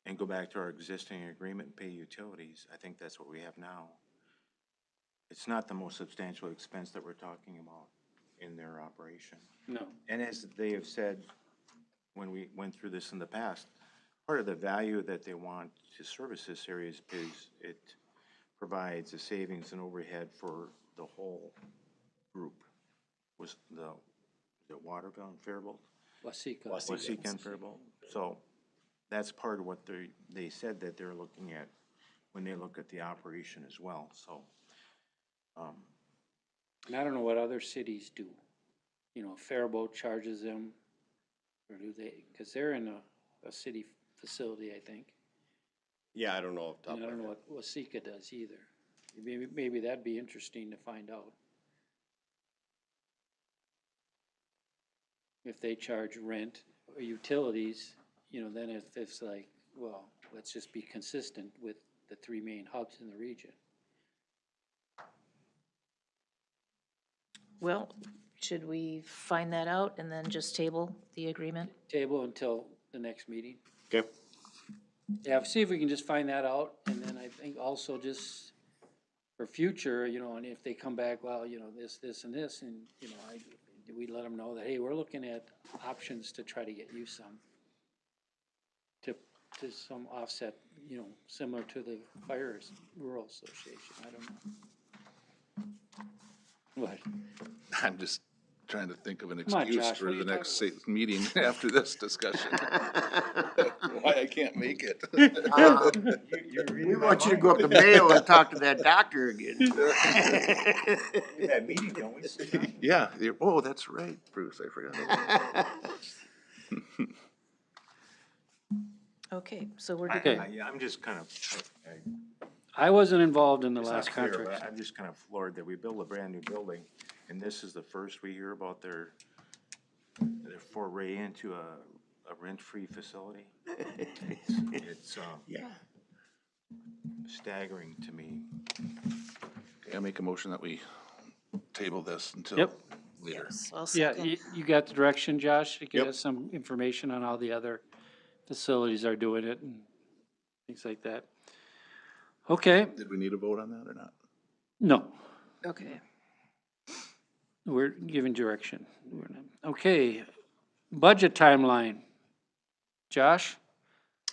and go back to our existing agreement and pay utilities, I think that's what we have now. It's not the most substantial expense that we're talking about in their operation. No. And as they have said, when we went through this in the past, part of the value that they want to service this area is it provides a savings and overhead for the whole group. Was the Waterville and Faribault? Wasika. Wasika and Faribault. So that's part of what they said that they're looking at when they look at the operation as well, so. And I don't know what other cities do. You know, Faribault charges them, or do they, because they're in a city facility, I think. yeah, I don't know off the top And I of don't my know head. what Wasika does either. Maybe that'd be interesting to find out. If they charge rent or utilities, you know, then if it's like, well, let's just be consistent with the three main hubs in the region. Well, should we find that out and then just table the agreement? Table until the next meeting. Okay, Yeah, see if we can just find that out, and then I think also just for future, you know, and if they come back, well, you know, this, and this, and, you know, we let them know that, hey, we're looking at options to try to get you some, to some offset, you know, similar to the Fires Rural Association, I don't know. What? I'm just trying to think of an Come on, excuse Josh, for what are the you next talking meeting after this discussion. Why I can't make it. You're We reading my want you to mind. go up to Mayo and talk to that doctor again. That meeting, don't we? Sit Yeah, oh, that's right, Bruce, I forgot about that. Okay, so we're, Okay. down? I'm just kind of, I wasn't involved in the it's not last clear, contract. but I'm just kind of floored that we build a brand new building, and this is the first we hear about their foray into a rent-free facility. It's Yeah. staggering to me. I make a motion that we table this until Yep. later. yes, I'll Yeah, second. you got the direction, Josh, to get Yep. us some information on how the other facilities are doing it and things like that. Okay, Did we need a vote on that or not? no, Okay. we're giving direction. Okay, budget timeline. Josh?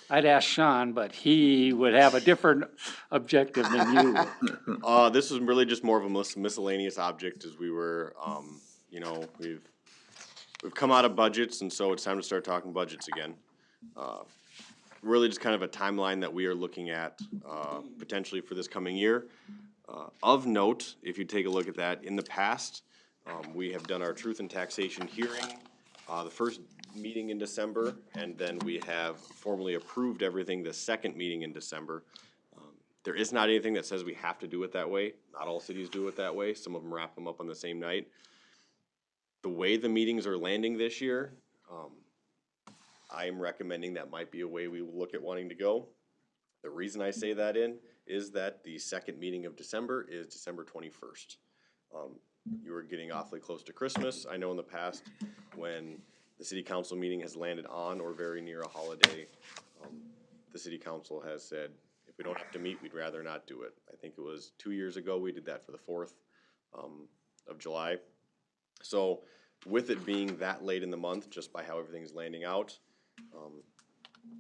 I'd ask Sean, but he would have a different objective than you. this is really just more of a miscellaneous object as we were, you know, we've we've come out of budgets, and so it's time to start talking budgets again. Really just kind of a timeline that we are looking at, potentially for this coming year. Of note, if you take a look at that, in the past, we have done our truth and taxation hearing, the first meeting in December, and then we have formally approved everything the second meeting in December. There is not anything that says we have to do it that way. Not all cities do it that way. Some of them wrap them up on the same night. The way the meetings are landing this year, I am recommending that might be a way we look at wanting to go. The reason I say that is that the second meeting of December is December 21st. You are getting awfully close to Christmas. I know in the past, when the city council meeting has landed on or very near a holiday, the city council has said, if we don't have to meet, we'd rather not do it. I think it was 2 years ago, we did that for the 4th of July. So with it being that late in the month, just by how everything's landing out,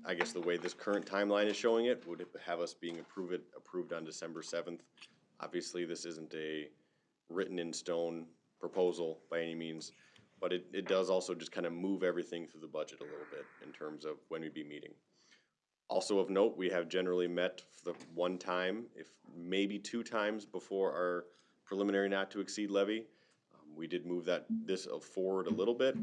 I guess the way this current timeline is showing it would have us being approved on December 7th. Obviously, this isn't a written in stone proposal by any means, but it does also just kind of move everything through the budget a little bit in terms of when we'd be meeting. Also of note, we have generally met for the one time, if maybe 2 times before our preliminary not to exceed levy. We did move this forward a little bit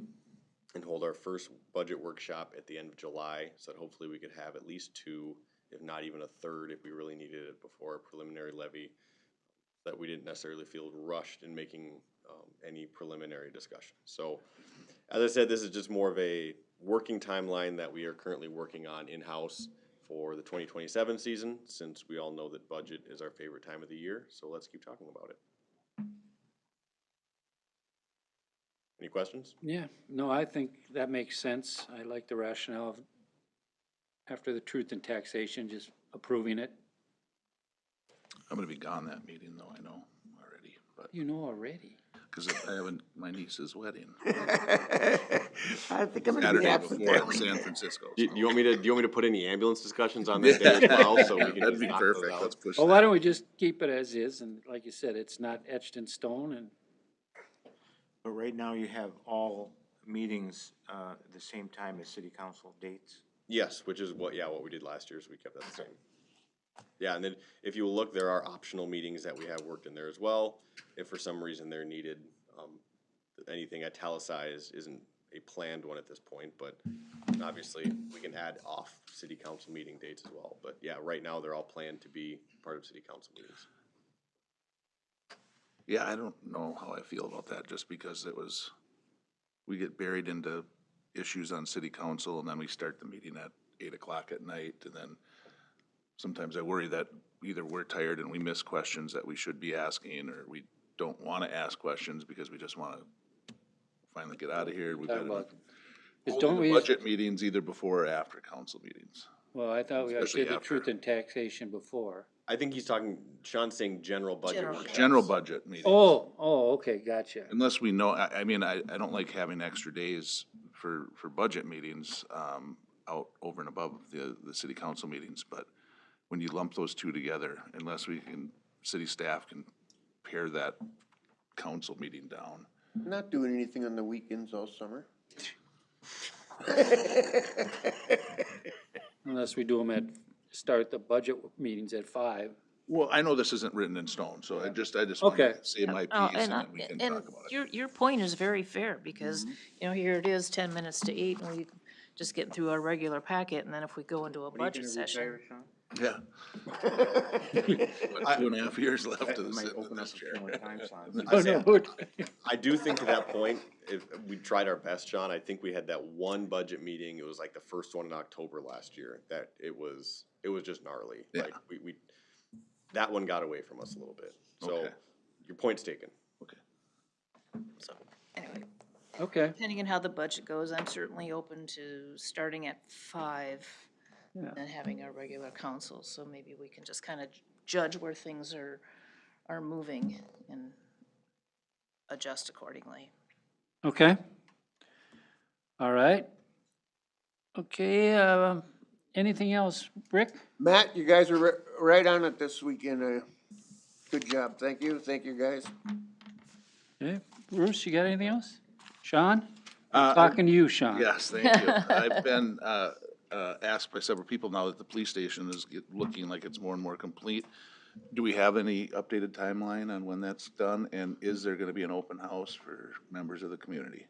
and hold our first budget workshop at the end of July, so that hopefully we could have at least 2, if not even a third, if we really needed it before a preliminary levy, that we didn't necessarily feel rushed in making any preliminary discussion. So, as I said, this is just more of a working timeline that we are currently working on in-house for the 2027 season, since we all know that budget is our favorite time of the year, so let's keep talking about it. Any questions? Yeah, no, I think that makes sense. I like the rationale of, after the truth and taxation, just approving it. I'm gonna be gone that meeting though, I know already, but, You know already. cause I have my niece's wedding I think I'm gonna be Saturday absent before that in week. San Francisco. Do so- you want me to put any ambulance discussions on that day as well, so we can That'd just be knock those perfect, out? let's push Well, why that. don't we just keep it as is, and like you said, it's not etched in stone, and But right now you have all meetings, at the same time as city council dates. Yes, which is what we did last year, so we kept that the same. Yeah, and then if you look, there are optional meetings that we have worked in there as well. If for some reason they're needed, anything italicized isn't a planned one at this point, but obviously we can add off city council meeting dates as well. But yeah, right now they're all planned to be part of city council meetings. Yeah, I don't know how I feel about that, just because we get buried into issues on city council, and then we start the meeting at 8 o'clock at night, and then sometimes I worry that either we're tired and we miss questions that we should be asking, or we don't wanna ask questions because we just wanna finally get out of here. We've got talk about, enough. because Holding don't the we, budget meetings either before or after council meetings. well, I thought we Especially did the after. truth and taxation before. I think Sean's saying general budget General. workshops. General budget meetings. Oh, okay, gotcha. Unless we know, I mean, I don't like having extra days for budget meetings, out over and above the city council meetings, but when you lump those 2 together, unless city staff can pare that council meeting down. Not doing anything on the weekends all summer. Unless we do them start the budget meetings at 5. Well, I know this isn't written in stone, so I just want Okay. to say my Oh, piece and then we can talk about it. your point is very fair, because, here it is, 10 minutes to 8, and we just getting through our regular packet, and then if we go into a budget session. Yeah. What, 2.5 years left to Might sit in open up this a chair. few more time slots. Oh, no. I do think to that point, if we tried our best, Sean, I think we had that one budget meeting, it was like the first one in October last year, that it was just gnarly. Yeah. Like, we that one got away from us a little bit. So, Okay. your point's taken. Okay. So, anyway, Okay, depending on how the budget goes, I'm certainly open to starting at 5 and having our regular council, so maybe we can just kind of judge where things are moving and adjust accordingly. okay. All right. Okay, anything else, Rick? Matt, you guys are right on it this weekend. Good job. Thank you, guys. Okay, Bruce, you got anything else? Sean? Talking to you, Sean. Yes, thank you. I've been asked by several people now that the police station is looking like it's more and more complete. Do we have any updated timeline on when that's done? And is there gonna be an open house for members of the community?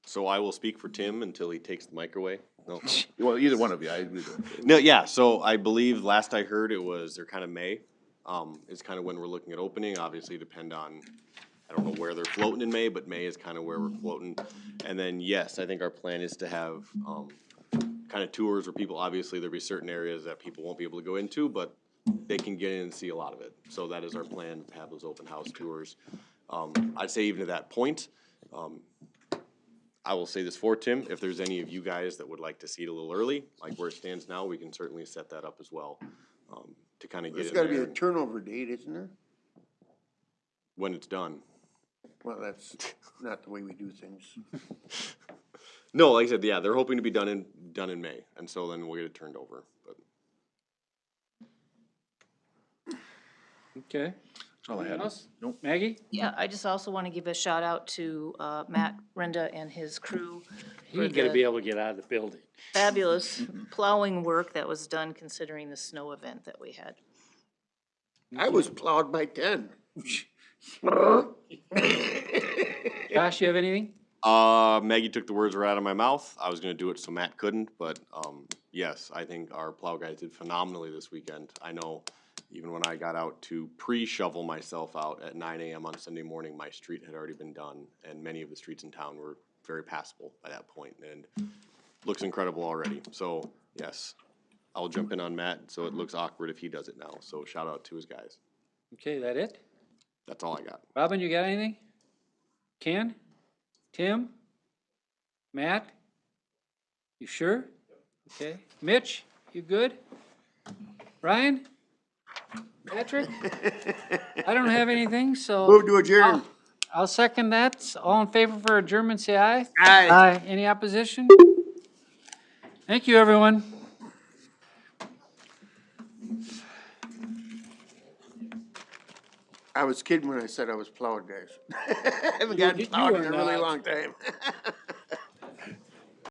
So I will speak for Tim until he takes the mic away. No. Well, either one of you, No, yeah, so I believe last I heard it was, they're kind of May, is kind of when we're looking at opening, obviously depend on, I don't know where they're floating in May, but May is kind of where we're floating. And then, yes, I think our plan is to have, kind of tours where people, obviously there'll be certain areas that people won't be able to go into, but they can get in and see a lot of it. So that is our plan, to have those open house tours. I'd say even to that point, I will say this for Tim, if there's any of you guys that would like to see it a little early, like where it stands now, we can certainly set that up as well, to kind of get There's in gotta be there a turnover date, isn't there? when it's done. Well, that's not the way we do things. No, like I said, yeah, they're hoping to be done in May, and so then we'll get it turned over, but. Okay. That's all I had. Anything else? Nope. Maggie? Yeah, I just also want to give a shout out to Matt Renda and his crew He for ain't gonna the be able to get out of the building. fabulous plowing work that was done considering the snow event that we had. I was plowed by 10. Josh, you have anything? Maggie took the words right out of my mouth. I was gonna do it so Matt couldn't, but, yes, I think our plow guys did phenomenally this weekend. I know even when I got out to pre-shovel myself out at 9 AM on Sunday morning, my street had already been done, and many of the streets in town were very passable by that point, and looks incredible already. So, yes, I'll jump in on Matt, so it looks awkward if he does it now, so shout out to his guys. Okay, that it? That's all I got. Robin, you got anything? Ken? Tim? Matt? You sure? Okay. Mitch, you good? Ryan? Patrick? I don't have anything, so. Move to adjourn. I'll second that. All in favor for adjournment, say aye. Aye. Any opposition? Thank you, everyone. I was kidding when I said I was plowed, guys. I haven't gotten You plowed are in a really not. long time.